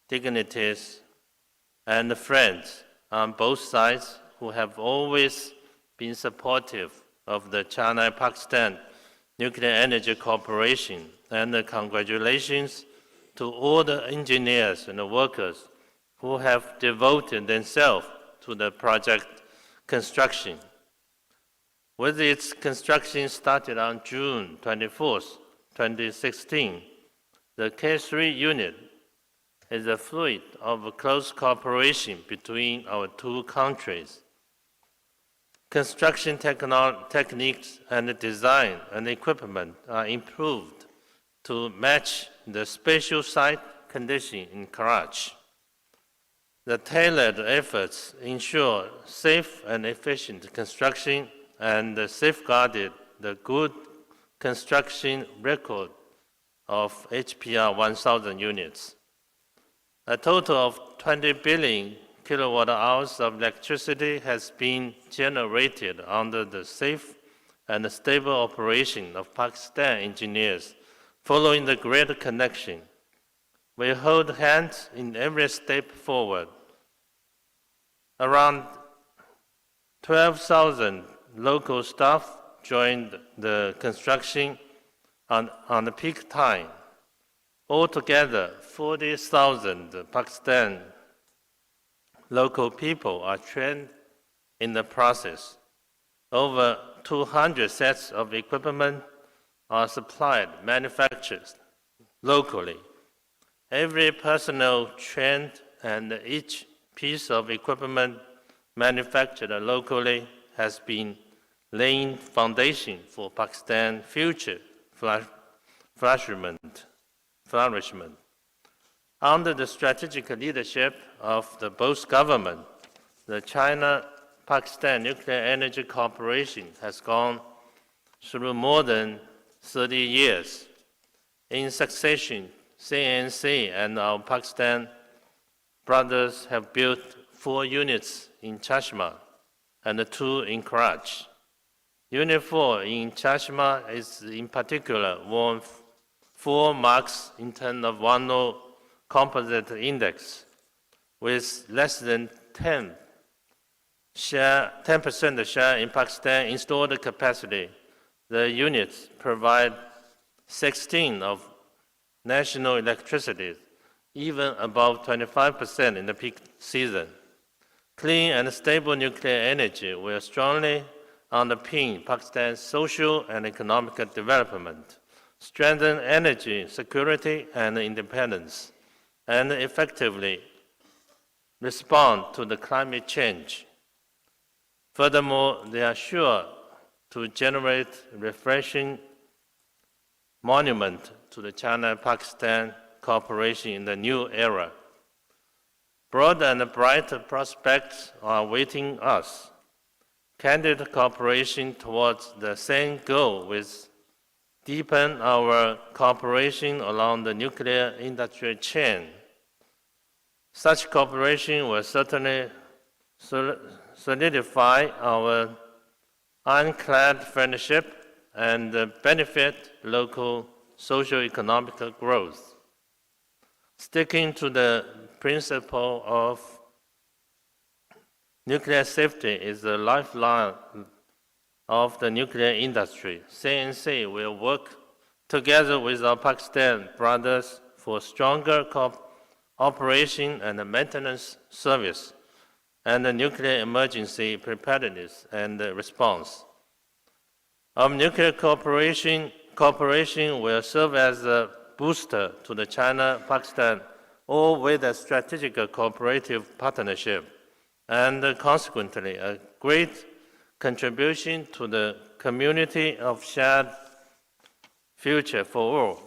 dignitaries and friends on both sides who have always been supportive of the China-Pakistan Nuclear Energy Corporation, and congratulations to all the engineers and the workers who have devoted themselves to the project construction. With its construction started on June 24, 2016, the K3 unit is a fruit of close cooperation between our two countries. Construction techniques and design and equipment are improved to match the special site condition in Karachi. The tailored efforts ensure safe and efficient construction and safeguarded the good construction record of HPR 1000 units. A total of 20 billion kilowatt hours of electricity has been generated under the safe and stable operation of Pakistan engineers following the grid connection. We hold hands in every step forward. Around 12,000 local staff joined the construction on the peak time. Altogether, 40,000 Pakistan local people are trained in the process. Over 200 sets of equipment are supplied, manufactured locally. Every personnel trained and each piece of equipment manufactured locally has been laying foundation for Pakistan's future flourishment. Under the strategic leadership of both governments, the China-Pakistan Nuclear Energy Cooperation has gone through more than 30 years. In succession, CNC and our Pakistan brothers have built 4 units in Chashma and 2 in Karachi. Unit 4 in Chashma is in particular won 4 marks in terms of 1.0 composite index, with less than 10% share in Pakistan installed capacity. The units provide 16 of national electricity, even above 25% in the peak season. Clean and stable nuclear energy will strongly underpin Pakistan's social and economic development, strengthen energy security and independence, and effectively respond to the climate change. Furthermore, they are sure to generate refreshing monument to the China-Pakistan cooperation in the new era. Broad and bright prospects are awaiting us. Candid cooperation towards the same goal will deepen our cooperation along the nuclear industry chain. Such cooperation will certainly solidify our ironclad friendship and benefit local socio-economic growth. Sticking to the principle of nuclear safety is the lifeline of the nuclear industry. CNC will work together with our Pakistan brothers for stronger operation and maintenance service and the nuclear emergency preparedness and response. Our nuclear cooperation will serve as a booster to the China-Pakistan, all with a strategic cooperative partnership, and consequently a great contribution to the community of shared future for all.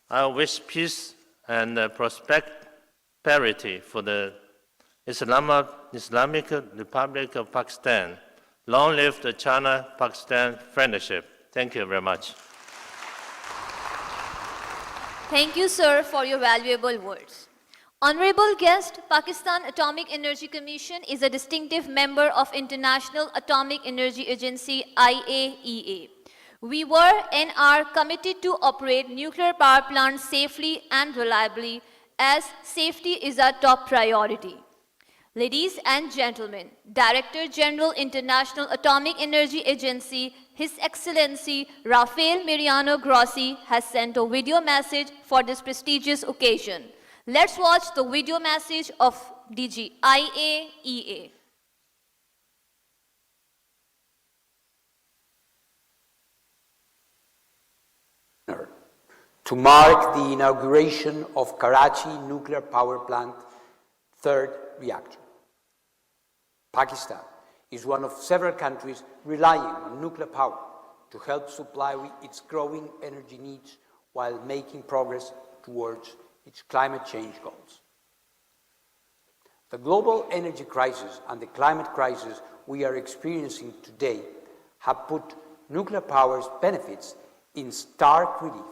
I wish peace and prosperity for the Islamic Republic of Pakistan. Long live the China-Pakistan friendship. Thank you very much. Thank you, sir, for your valuable words. Honorable guest, Pakistan Atomic Energy Commission is a distinctive member of International Atomic Energy Agency, IAEA. We were and are committed to operate nuclear power plants safely and reliably, as safety is our top priority. Ladies and gentlemen, Director General International Atomic Energy Agency, His Excellency Rafael Mariano Grossi has sent a video message for this prestigious occasion. Let's watch the video message of DG IAEA. to mark the inauguration of Karachi Nuclear Power Plant third reactor. Pakistan is one of several countries relying on nuclear power to help supply its growing energy needs while making progress towards its climate change goals. The global energy crisis and the climate crisis we are experiencing today have put nuclear power's benefits in stark relief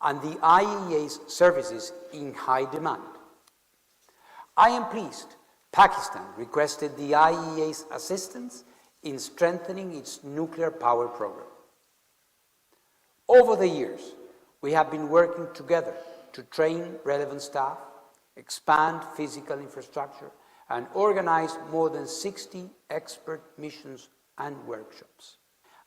and the IAEA's services in high demand. I am pleased Pakistan requested the IAEA's assistance in strengthening its nuclear power program. Over the years, we have been working together to train relevant staff, expand physical infrastructure, and organize more than 60 expert missions and workshops.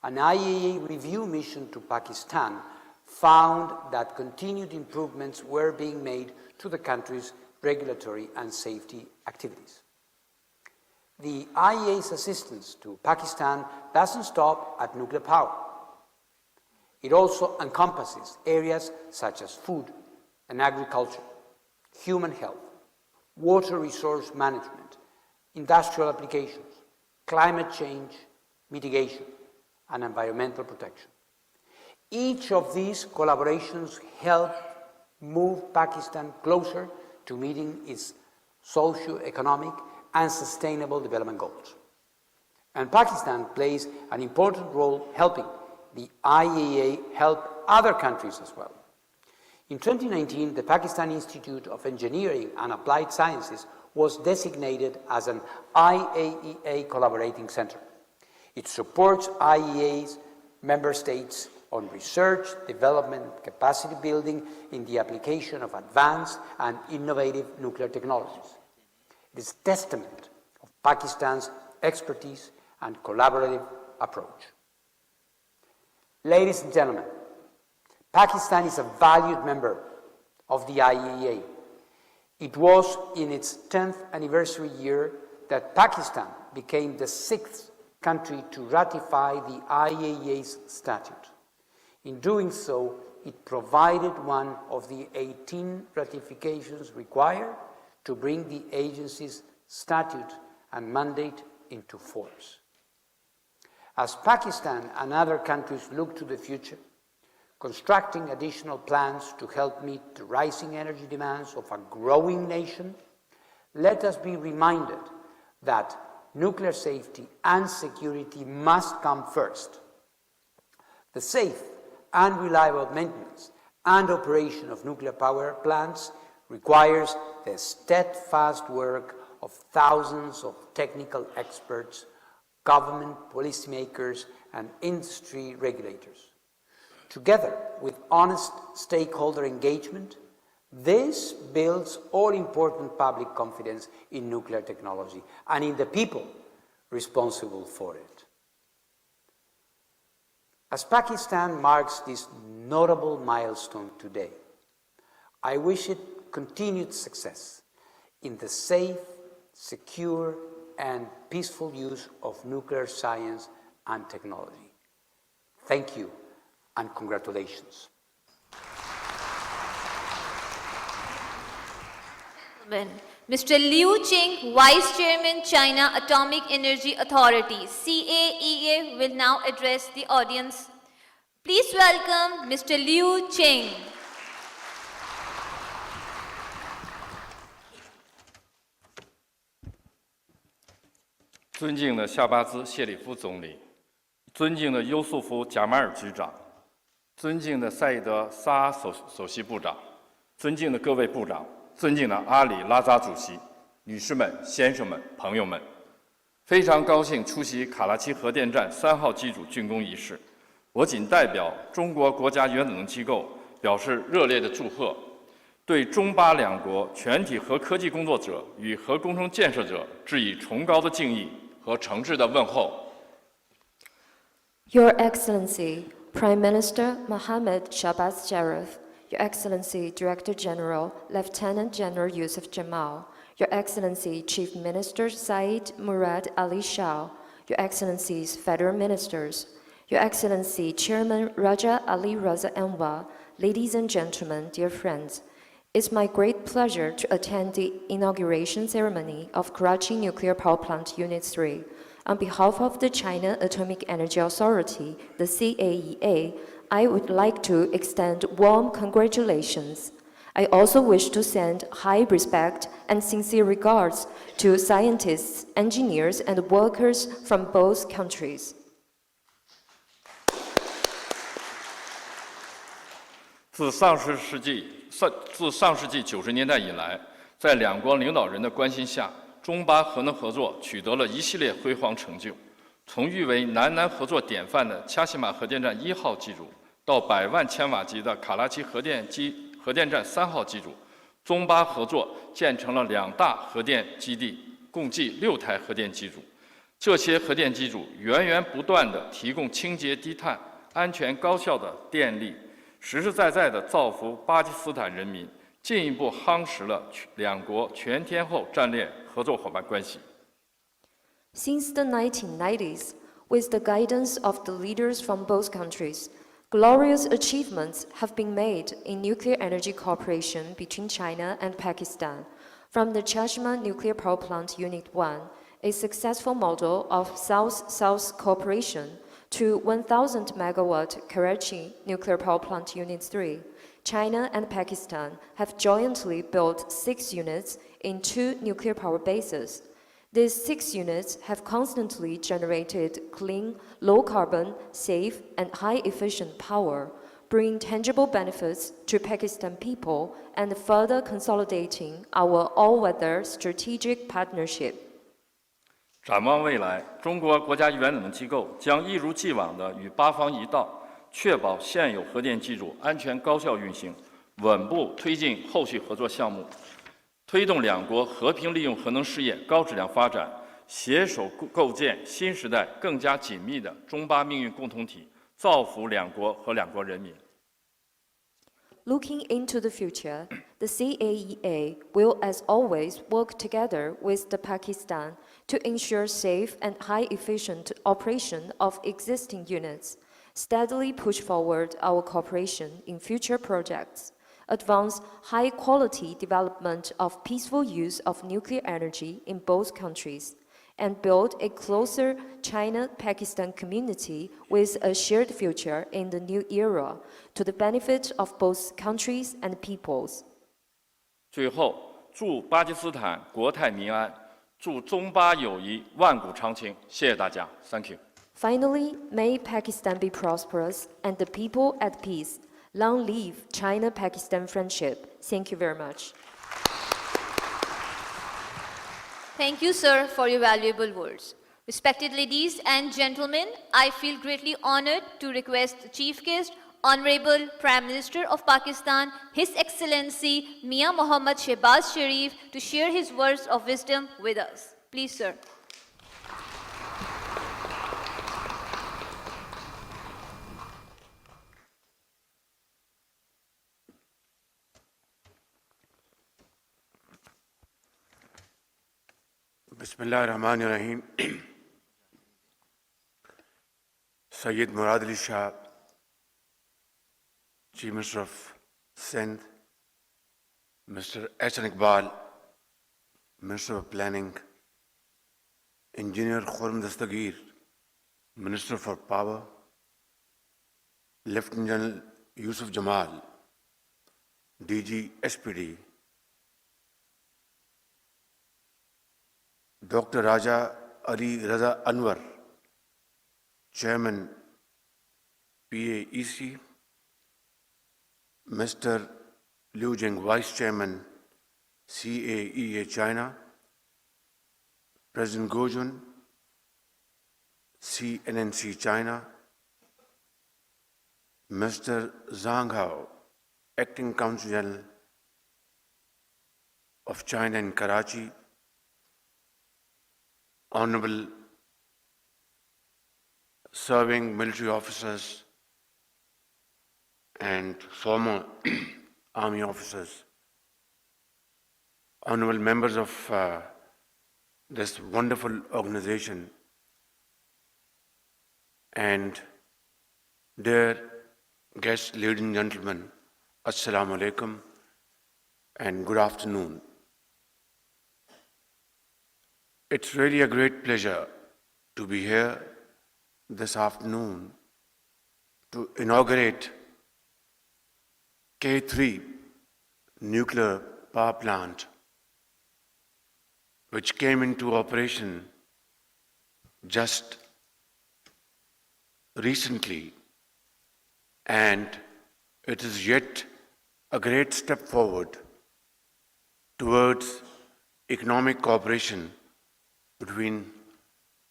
An IAEA review mission to Pakistan found that continued improvements were being made to the country's regulatory and safety activities. The IAEA's assistance to Pakistan doesn't stop at nuclear power. It also encompasses areas such as food and agriculture, human health, water resource management, industrial applications, climate change mitigation, and environmental protection. Each of these collaborations help move Pakistan closer to meeting its socio-economic and sustainable development goals. And Pakistan plays an important role helping the IAEA help other countries as well. In 2019, the Pakistan Institute of Engineering and Applied Sciences was designated as an IAEA collaborating center. It supports IAEA's member states on research, development, and capacity building in the application of advanced and innovative nuclear technologies. It is a testament of Pakistan's expertise and collaborative approach. Ladies and gentlemen, Pakistan is a valued member of the IAEA. It was in its 10th anniversary year that Pakistan became the 6th country to ratify the IAEA's statute. In doing so, it provided one of the 18 ratifications required to bring the agency's statute and mandate into force. As Pakistan and other countries look to the future, constructing additional plans to help meet the rising energy demands of a growing nation, let us be reminded that nuclear safety and security must come first. The safe and reliable maintenance and operation of nuclear power plants requires the steadfast work of thousands of technical experts, government policymakers, and industry regulators. Together with honest stakeholder engagement, this builds all-important public confidence in nuclear technology and in the people responsible for it. As Pakistan marks this notable milestone today, I wish it continued success in the safe, secure, and peaceful use of nuclear science and technology. Thank you and congratulations. Mr. Liu Qing, Vice Chairman, China Atomic Energy Authority, CAEA, will now address the audience. Please welcome Mr. Liu Qing. 尊敬的夏巴兹谢里夫总理，尊敬的优素福贾马尔局长，尊敬的赛义德萨首席部长，尊敬的各位部长，尊敬的阿里拉扎主席，女士们、先生们、朋友们，非常高兴出席卡拉奇核电站3号机组竣工仪式。我谨代表中国国家原子能机构表示热烈的祝贺，对中巴两国全体核科技工作者与核工程建设者致以崇高的敬意和诚挚的问候。 Your Excellency, Prime Minister Mohammad Shahbaz Sharif, Your Excellency Director General Lieutenant General Yusuf Jamal, Your Excellency Chief Minister Saeed Murad Ali Shah, Your Excellencies Federal Ministers, Your Excellency Chairman Raja Ali Raza Anwar, ladies and gentlemen, dear friends, it's my great pleasure to attend the inauguration ceremony of Karachi Nuclear Power Plant Unit 3. On behalf of the China Atomic Energy Authority, the CAEA, I would like to extend warm congratulations. I also wish to send high respect and sincere regards to scientists, engineers, and workers from both countries. 自上世纪90年代以来，在两国领导人的关心下，中巴核能合作取得了一系列辉煌成就。从誉为南南合作典范的恰西马核电站1号机组，到100万千瓦级的卡拉奇核电站3号机组，中巴合作建成了2大核电基地，共计6台核电机组。这些核电机组源源不断地提供清洁低碳、安全高效的电力，实实在在地造福巴基斯坦人民，进一步夯实了两国全天候战略合作伙伴关系。 Since the 1990s, with the guidance of the leaders from both countries, glorious achievements have been made in nuclear energy cooperation between China and Pakistan. From the Chashma Nuclear Power Plant Unit 1, a successful model of South-South cooperation, to 1,000 megawatt Karachi Nuclear Power Plant Unit 3, China and Pakistan have jointly built 6 units in 2 nuclear power bases. These 6 units have constantly generated clean, low-carbon, safe, and high-efficient power, bringing tangible benefits to Pakistan people and further consolidating our all-weather strategic partnership. 展望未来，中国国家原子能机构将一如既往地与巴方一道，确保现有核电机组安全高效运行，稳步推进后续合作项目，推动两国和平利用核能事业高质量发展，携手构建新时代更加紧密的中巴命运共同体，造福两国和两国人民。 Looking into the future, the CAEA will, as always, work together with the Pakistan to ensure safe and high-efficient operation of existing units, steadily push forward our cooperation in future projects, advance high-quality development of peaceful use of nuclear energy in both countries, and build a closer China-Pakistan community with a shared future in the new era, to the benefit of both countries and peoples. 最后，祝巴基斯坦国泰民安，祝中巴友谊万古长青。谢谢大家 ，Thank you。 Finally, may Pakistan be prosperous and the people at peace. Long live China-Pakistan friendship. Thank you very much. Thank you, sir, for your valuable words. Respected ladies and gentlemen, I feel greatly honored to request the Chief Guest, Honorable Prime Minister of Pakistan, His Excellency Mian Mohammad Shehbaz Sharif, to share his words of wisdom with us. Please, sir. Bismillahirrahmanirrahim. Sayyid Murad Ali Shah, Chief Minister of Sindh, Mr. Ehsan Iqbal, Minister of Planning, Engineer Khurram Dastagir, Minister for Power, Lieutenant General Yusuf Jamal, DG SPD, Dr. Raja Ali Raza Anwar, Chairman PAEC, Mr. Liu Jing, Vice Chairman CAEA China, President Gojun, CNNC China, Mr. Zhang Hao, Acting Consul General of China in Karachi, Honorable serving military officers and former army officers, honorable members of this wonderful organization, and dear guests, ladies and gentlemen, Assalamu alaikum and good afternoon. It's really a great pleasure to be here this afternoon to inaugurate K3 nuclear power plant, which came into operation just recently, and it is yet a great step forward towards economic cooperation between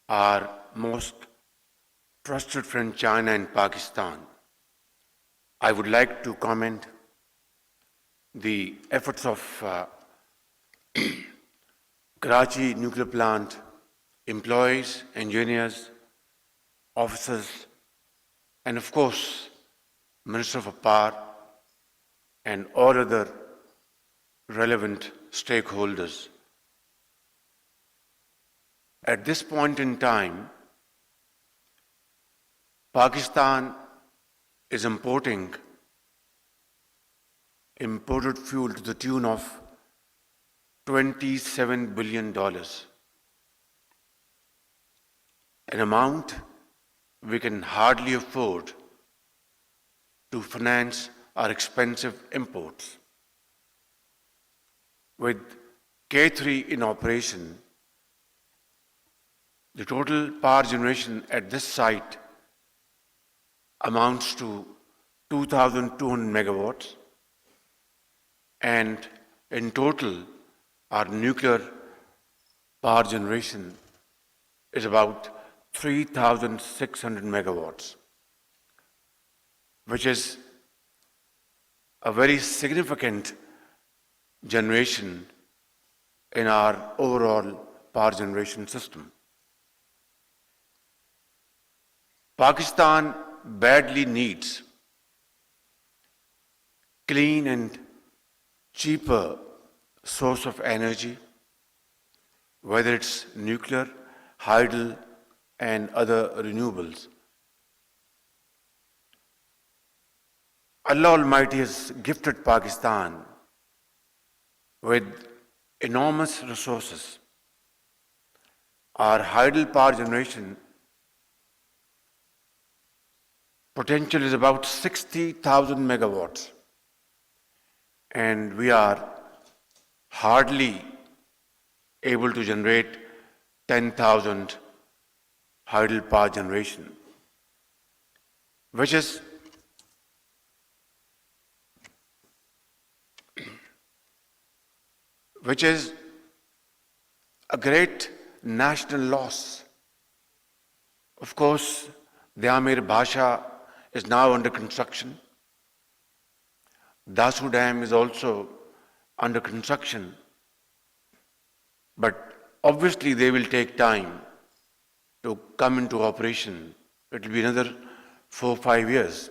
our most trusted friend China and Pakistan. I would like to comment the efforts of Karachi nuclear plant employees, engineers, officers, and of course, Minister of Power and all other relevant stakeholders. At this point in time, Pakistan is imported fuel to the tune of $27 billion, an amount we can hardly afford to finance our expensive imports. With K3 in operation, the total power generation at this site amounts to 2,200 megawatts, and in total, our nuclear power generation is about 3,600 megawatts, which is a very significant generation in our overall power generation system. Pakistan badly needs clean and cheaper source of energy, whether it's nuclear, hydel, and other renewables. Allah Almighty has gifted Pakistan with enormous resources. Our hydel power generation potential is about 60,000 megawatts, and we are hardly able to generate 10,000 hydel power generation, which is a great national loss. Of course, the Amir Bhasha is now under construction. Dasu Dam is also under construction, but obviously they will take time to come into operation. It will be another 4 or 5 years.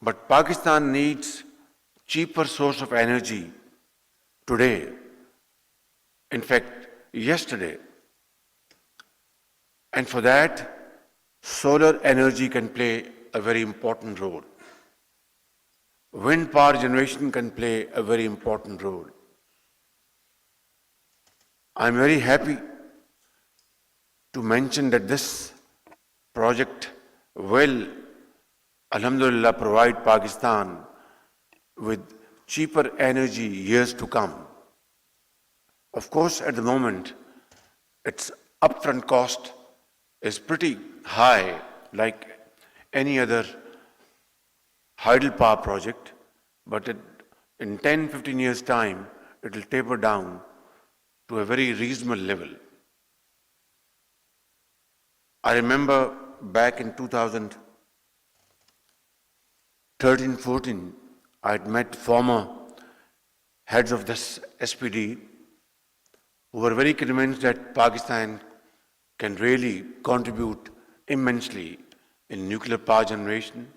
But Pakistan needs cheaper source of energy today, in fact, yesterday. And for that, solar energy can play a very important role. Wind power generation can play a very important role. I'm very happy to mention that this project will, alhamdulillah, provide Pakistan with cheaper energy years to come. Of course, at the moment, its upfront cost is pretty high, like any other hydel power project, but in 10-15 years' time, it will taper down to a very reasonable level. I remember back in 2013-14, I had met former heads of this SPD who were very convinced that Pakistan can really contribute immensely in nuclear power generation.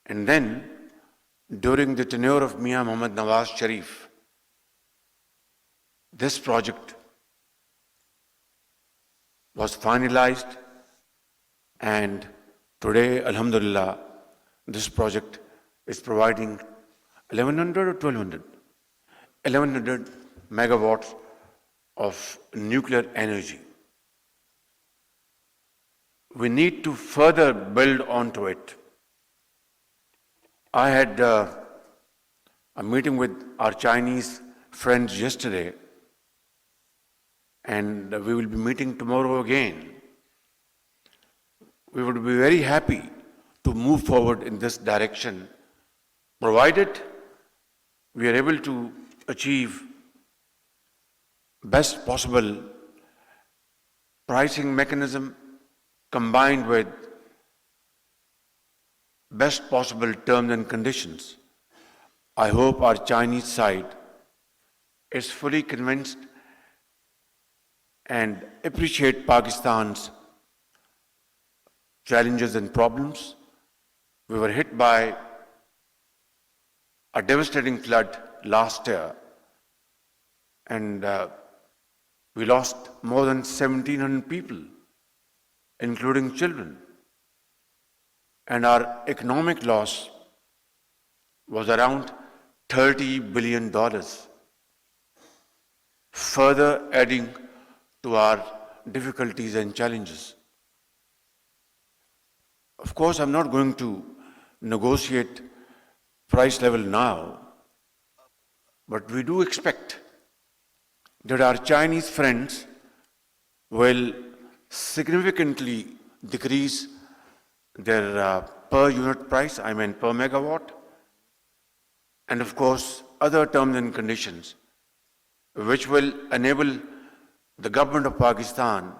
And then, during the tenure of Mian Mohammad Nawaz Sharif, this project was finalized, and today, alhamdulillah, this project is providing 1100 or 1200? 1100 megawatts of nuclear energy. We need to further build onto it. I had a meeting with our Chinese friends yesterday, and we will be meeting tomorrow again. We would be very happy to move forward in this direction, provided we are able to achieve best possible pricing mechanism combined with best possible terms and conditions. I hope our Chinese side is fully convinced and appreciate Pakistan's challenges and problems. We were hit by a devastating flood last year, and we lost more than 1,700 people, including children. And our economic loss was around $30 billion, further adding to our difficulties and challenges. Of course, I'm not going to negotiate price level now, but we do expect that our Chinese friends will significantly decrease their per unit price, I mean per megawatt, and of course other terms and conditions which will enable the government of Pakistan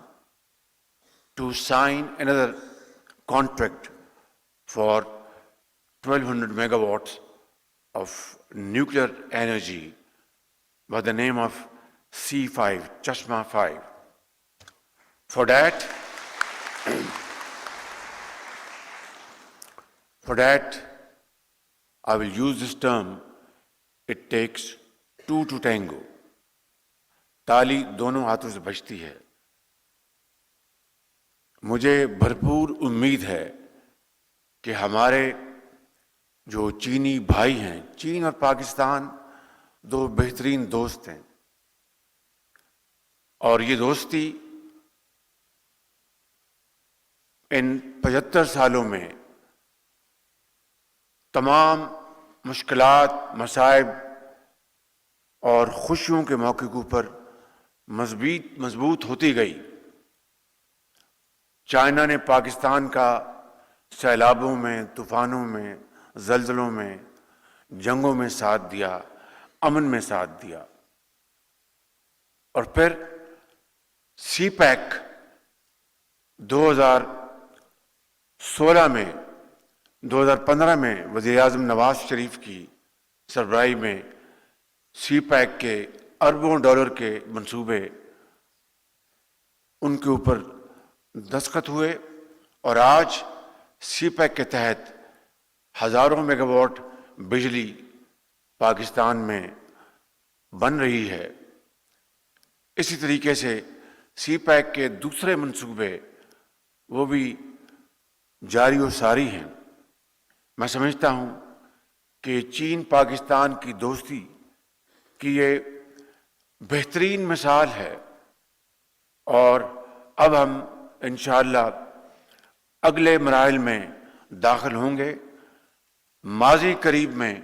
to sign another contract for 1,200 megawatts of nuclear energy by the name of C5, Chashma 5. For that, I will use this term, it takes two to tango. ताली दोनों हाथों से बजती है. मुझे भरपूर उम्मीद है कि हमारे जो चीनी भाई हैं, चीन और पाकिस्तान दो बेहतरीन दोस्त हैं, और ये दोस्ती इन 75 सालों में तमाम मुश्किलात, मसाइब और खुशियों के मौके पर मजबूत होती गई. चाइना ने पाकिस्तान का सैलाबों में, तूफानों में, ज़लज़लों में, जंगों में साथ दिया, अमन में साथ दिया, और फिर सीपैक 2016 में, 2015 में वज़ीर-ए-आज़म नवाज शरीफ की सरबराही में सीपैक के अरबों डॉलर के मंसूबे उनके ऊपर दस्तखत हुए, और आज सीपैक के तहत हजारों मेगावाट बिजली पाकिस्तान में बन रही है. इसी तरीके से सीपैक के दूसरे मंसूबे वो भी जारी और सारी हैं. मैं समझता हूं कि चीन पाकिस्तान की दोस्ती की ये बेहतरीन मिसाल है, और अब हम इंशाअल्लाह अगले मराहिल में दाखिल होंगे. माजी करीब में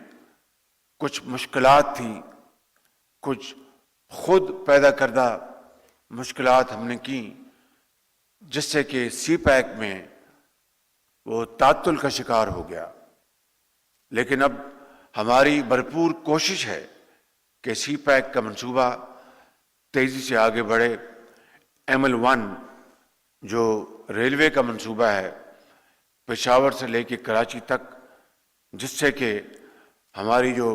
कुछ मुश्किलात थी, कुछ खुद पैदा करदा मुश्किलात हमने की, जिससे कि सीपैक में वो तातुल का शिकार हो गया. लेकिन अब हमारी भरपूर कोशिश है कि सीपैक का मंसूबा तेजी से आगे बढ़े. ML1 जो रेलवे का मंसूबा है पेशावर से लेकर कराची तक, जिससे कि हमारी जो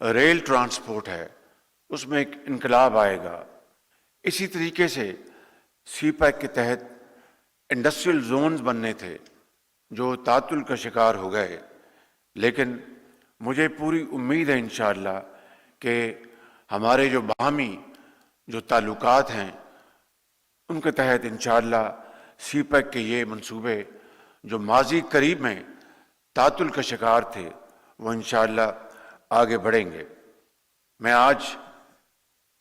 रेल ट्रांसपोर्ट है उसमें एक इनकलाब आएगा. इसी तरीके से सीपैक के तहत इंडस्ट्रियल जोन्स बनने थे जो तातुल का शिकार हो गए, लेकिन मुझे पूरी उम्मीद है इंशाअल्लाह कि हमारे जो बाहमी जो ताल्लुकात हैं उनके तहत इंशाअल्लाह सीपैक के ये मंसूबे जो माजी करीब में तातुल का शिकार थे وہ انشاءاللہ آگے بڑھیں گے. میں آج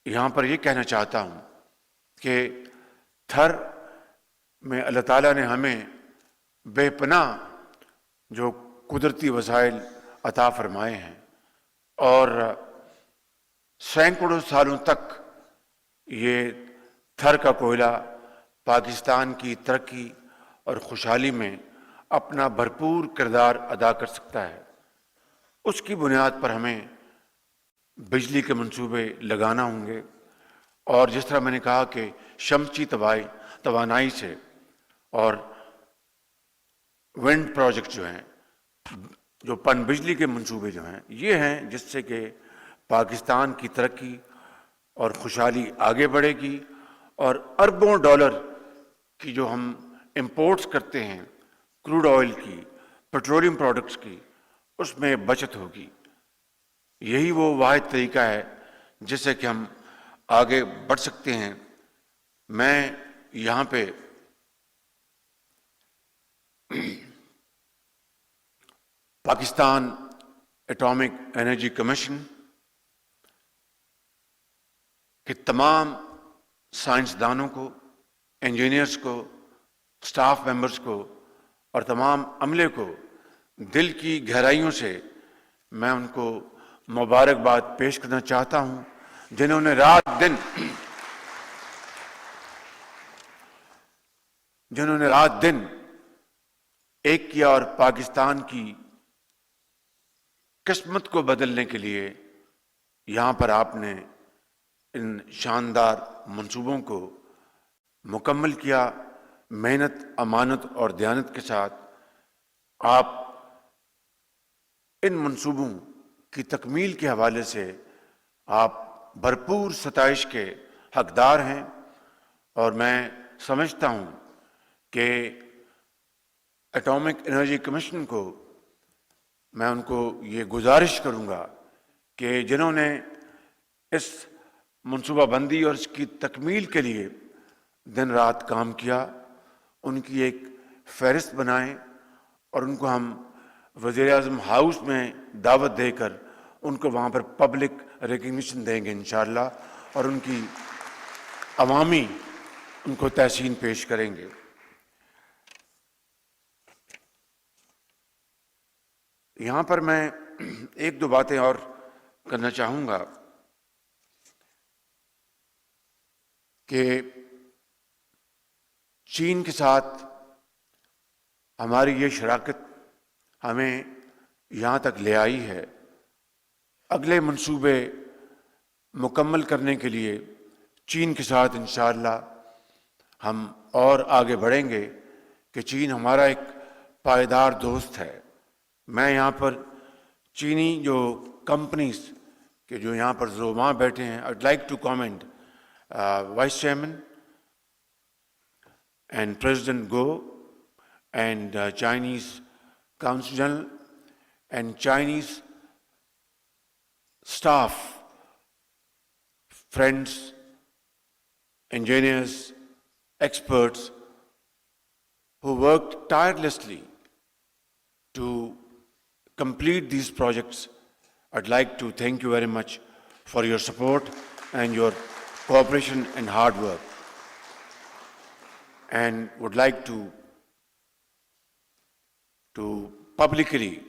یہاں پر یہ کہنا چاہتا ہوں کہ تھر میں اللہ تعالیٰ نے ہمیں بے پناہ جو قدرتی وسائل عطا فرمائے ہیں اور سینکڑوں سالوں تک یہ تھر کا کوئلہ پاکستان کی ترقی اور خوشحالی میں اپنا بھرپور کردار ادا کر سکتا ہے. اس کی بنیاد پر ہمیں بجلی کے منصوبے لگانا ہوں گے اور جس طرح میں نے کہا کہ شمسی توانائی سے اور ونڈ پروجیکٹ جو ہیں، جو پن بجلی کے منصوبے جو ہیں، یہ ہیں جس سے کہ پاکستان کی ترقی اور خوشحالی آگے بڑھے گی اور اربوں ڈالر کی جو ہم امپورٹس کرتے ہیں کروڈ آئل کی، پیٹرولیم پروڈکٹس کی، اس میں بچت ہوگی. یہی وہ واحد طریقہ ہے جس سے کہ ہم آگے بڑھ سکتے ہیں. میں یہاں پہ پاکستان ایٹامک انرجی کمیشن کہ تمام سائنسدانوں کو، انجینئرز کو، سٹاف ممبرز کو اور تمام عملے کو دل کی گہرائیوں سے میں ان کو مبارکباد پیش کرنا چاہتا ہوں، جنہوں نے رات دن ایک کیا اور پاکستان کی قسمت کو بدلنے کے لیے یہاں پر آپ نے ان شاندار منصوبوں کو مکمل کیا. محنت، امانت اور دیانت کے ساتھ آپ ان منصوبوں کی تکمیل کے حوالے سے آپ بھرپور ستائش کے حقدار ہیں اور میں سمجھتا ہوں کہ ایٹامک انرجی کمیشن کو میں ان کو یہ گزارش کروں گا کہ جنہوں نے اس منصوبہ بندی اور اس کی تکمیل کے لیے دن رات کام کیا، ان کی ایک فہرست بنائیں اور ان کو ہم وزیر اعظم ہاؤس میں دعوت دے کر ان کو وہاں پر پبلک ریکگنیشن دیں گے انشاءاللہ اور ان کی عوامی ان کو تحسین پیش کریں گے. یہاں پر میں ایک دو باتیں اور کرنا چاہوں گا کہ چین کے ساتھ ہماری یہ شراکت ہمیں یہاں تک لے آئی ہے. اگلے منصوبے مکمل کرنے کے لیے چین کے ساتھ انشاءاللہ ہم اور آگے بڑھیں گے کہ چین ہمارا ایک پائیدار دوست ہے. میں یہاں پر چینی جو کمپنیز کے جو یہاں پر زعماء بیٹھے ہیں، I'd like to comment Vice Chairman and President Go and Chinese Council General and Chinese staff, friends, engineers, experts who worked tirelessly to complete these projects. I'd like to thank you very much for your support and your cooperation and hard work, and would like to publicly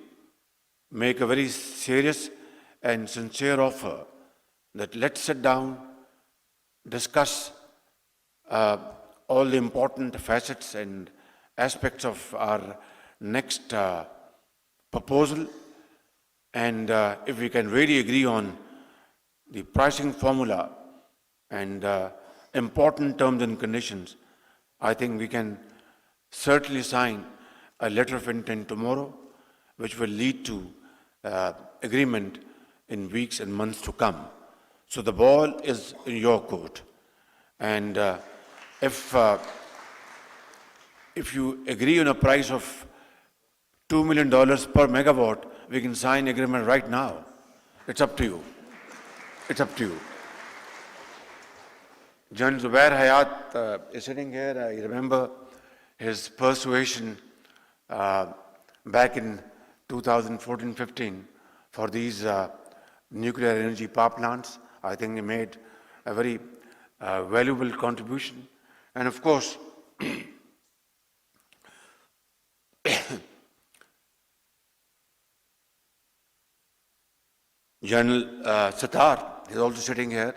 make a very serious and sincere offer that let's sit down, discuss all the important facets and aspects of our next proposal, and if we can really agree on the pricing formula and important terms and conditions, I think we can certainly sign a letter of intent tomorrow, which will lead to agreement in weeks and months to come. So the ball is in your court, and if you agree on a price of $2 million per megawatt, we can sign agreement right now. It's up to you. It's up to you. General Zubair Hayat is sitting here. I remember his persuasion back in 2014-15 for these nuclear energy power plants. I think they made a very valuable contribution. And of course, General Sattar is also sitting here.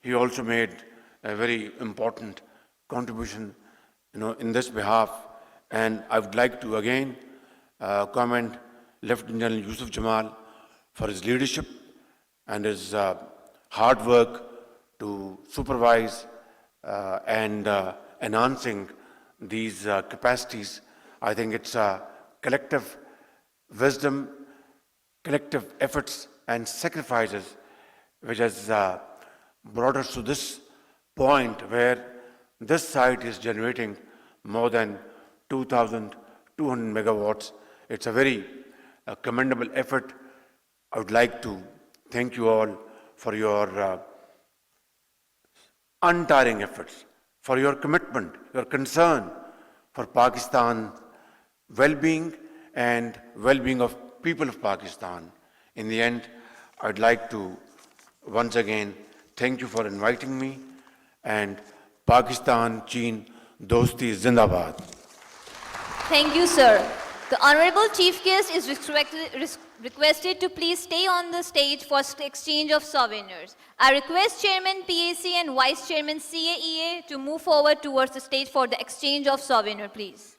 He also made a very important contribution, in this behalf. And I would like to again commend Lieutenant General Yusuf Jamal for his leadership and his hard work to supervise and enhancing these capacities. I think it's a collective wisdom, collective efforts and sacrifices which has brought us to this point where this site is generating more than 2,200 megawatts. It's a very commendable effort. I would like to thank you all for your untiring efforts, for your commitment, your concern for Pakistan's well-being and well-being of people of Pakistan. In the end, I'd like to once again thank you for inviting me, and Pakistan, Cheen, Dosti Zindabad. Thank you, sir. The Honorable Chief Guest is requested to please stay on the stage for exchange of souvenirs. I request Chairman PAC and Vice Chairman CAEA to move forward towards the stage for the exchange of souvenir, please.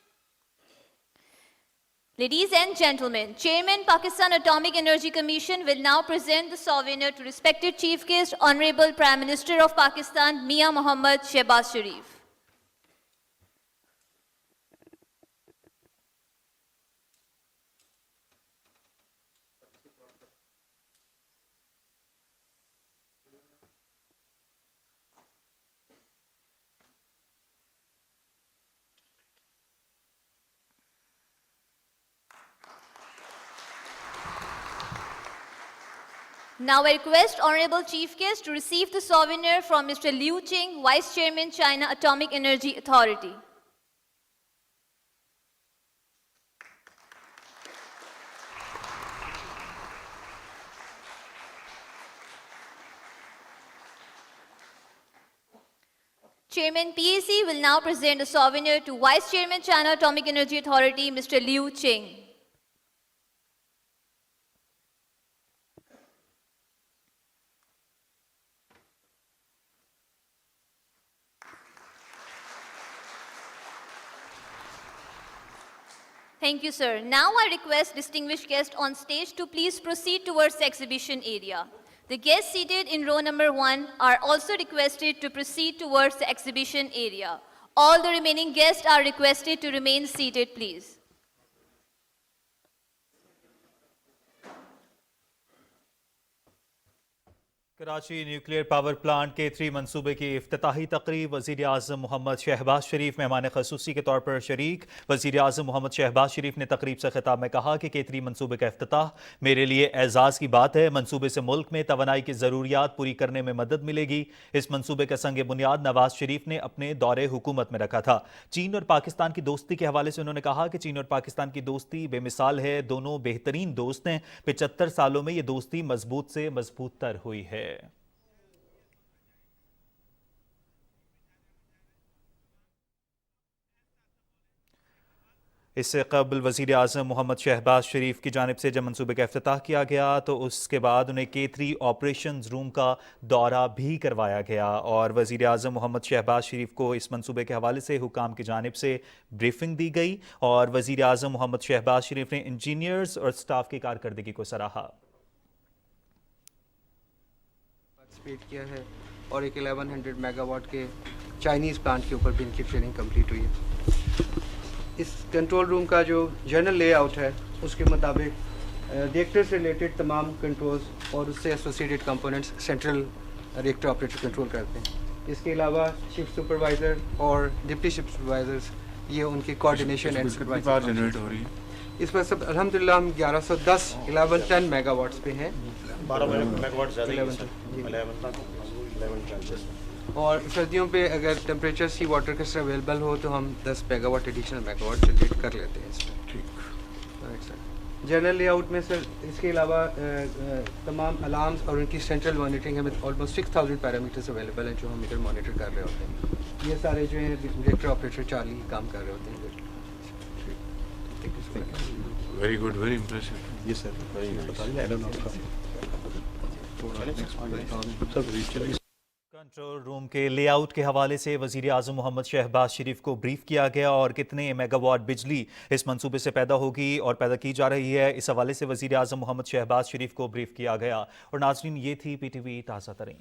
Ladies and gentlemen, Chairman Pakistan Atomic Energy Commission will now present the souvenir to respected Chief Guest, Honorable Prime Minister of Pakistan, Mian Mohammad Shehbaz Sharif. Now I request Honorable Chief Guest to receive the souvenir from Mr. Liu Qing, Vice Chairman, China Atomic Energy Authority. Chairman PAC will now present a souvenir to Vice Chairman, China Atomic Energy Authority, Mr. Liu Qing. Thank you, sir. Now I request distinguished guests on stage to please proceed towards the exhibition area. The guests seated in row number 1 are also requested to proceed towards the exhibition area. All the remaining guests are requested to remain seated, please. Karachi nuclear power plant के 3 मंसूबे की इफ्तिताही तकरीब वज़ीर आज़म मोहम्मद शहबाज शरीफ मेहमान खसूसी के तौर पर शरीक। वज़ीर आज़म मोहम्मद शहबाज शरीफ ने तकरीब से खिताब में कहा कि K3 मंसूबे का इफ्तिताह मेरे लिए एजाज़ की बात है। मंसूबे से मुल्क में तवानाई की ज़रूरियात पूरी करने में मदद मिलेगी। इस मंसूबे का संग बुनियाद नवाज शरीफ ने अपने दौरे हुकूमत में रखा था। चीन और पाकिस्तान की दोस्ती के हवाले से उन्होंने कहा कि चीन और पाकिस्तान की दोस्ती बेमिसाल है। दोनों बेहतरीन दोस्त हैं। 75 सालों में ये दोस्ती मजबूत से मजबूत तर हुई है। इससे कबल वज़ीर आज़म मोहम्मद शहबाज शरीफ की जानिब से जब मंसूबे का इफ्तिताह किया गया तो उसके बाद उन्हें K3 ऑपरेशंस रूम का दौरा भी करवाया गया और वज़ीर आज़म मोहम्मद शहबाज शरीफ को इस मंसूबे के हवाले से हुकाम की जानिब से ब्रीफिंग दी गई और वज़ीर आज़म मोहम्मद शहबाज शरीफ ने इंजीनियर्स और स्टाफ की कारकर्दगी को सराहा। पार्टिसिपेट किया है और एक 1100 मेगावाट के चाइनीज़ प्लांट के ऊपर भी इनकी ट्रेनिंग कंप्लीट हुई है। इस कंट्रोल रूम का जो जनरल लेआउट है उसके मुताबिक रिएक्टर से रिलेटेड तमाम कंट्रोल्स और उससे associated components central reactor operator control करते हैं। इसके अलावा शिफ्ट सुपरवाइज़र और डिप्टी शिफ्ट सुपरवाइजर्स ये उनकी कोऑर्डिनेशन एंड सुपरवाइजर इस पर सब अल्हम्दुलिल्लाह हम 1110 मेगावाट्स पे हैं। 12 मेगावाट और सर्दियों पे अगर टेम्परेचर सी वाटर के साथ अवेलेबल हो तो हम 10 मेगावाट एडिशनल मेगावाट जनरेट कर लेते हैं इसमें। ठीक, जनरल लेआउट में सर इसके अलावा तमाम अलार्म्स और उनकी सेंट्रल मॉनिटरिंग हमें ऑलमोस्ट 6000 पैरामीटर्स अवेलेबल हैं जो हम मीटर मॉनिटर कर रहे होते हैं. ये सारे जो हैं डायरेक्टर ऑपरेटर चार्ली काम कर रहे होते हैं. Very good, very impressive. Yes, sir. Very nice. Control room के लेआउट के हवाले से वजीर आजम मोहम्मद शहबाज शरीफ को ब्रीफ किया गया और कितने मेगावाट बिजली इस मंसूबे से पैदा होगी और पैदा की जा रही है, इस हवाले से वजीर आजम मोहम्मद शहबाज शरीफ को ब्रीफ किया गया. और नाजरीन, ये थी PTV ताज़ा तरीन.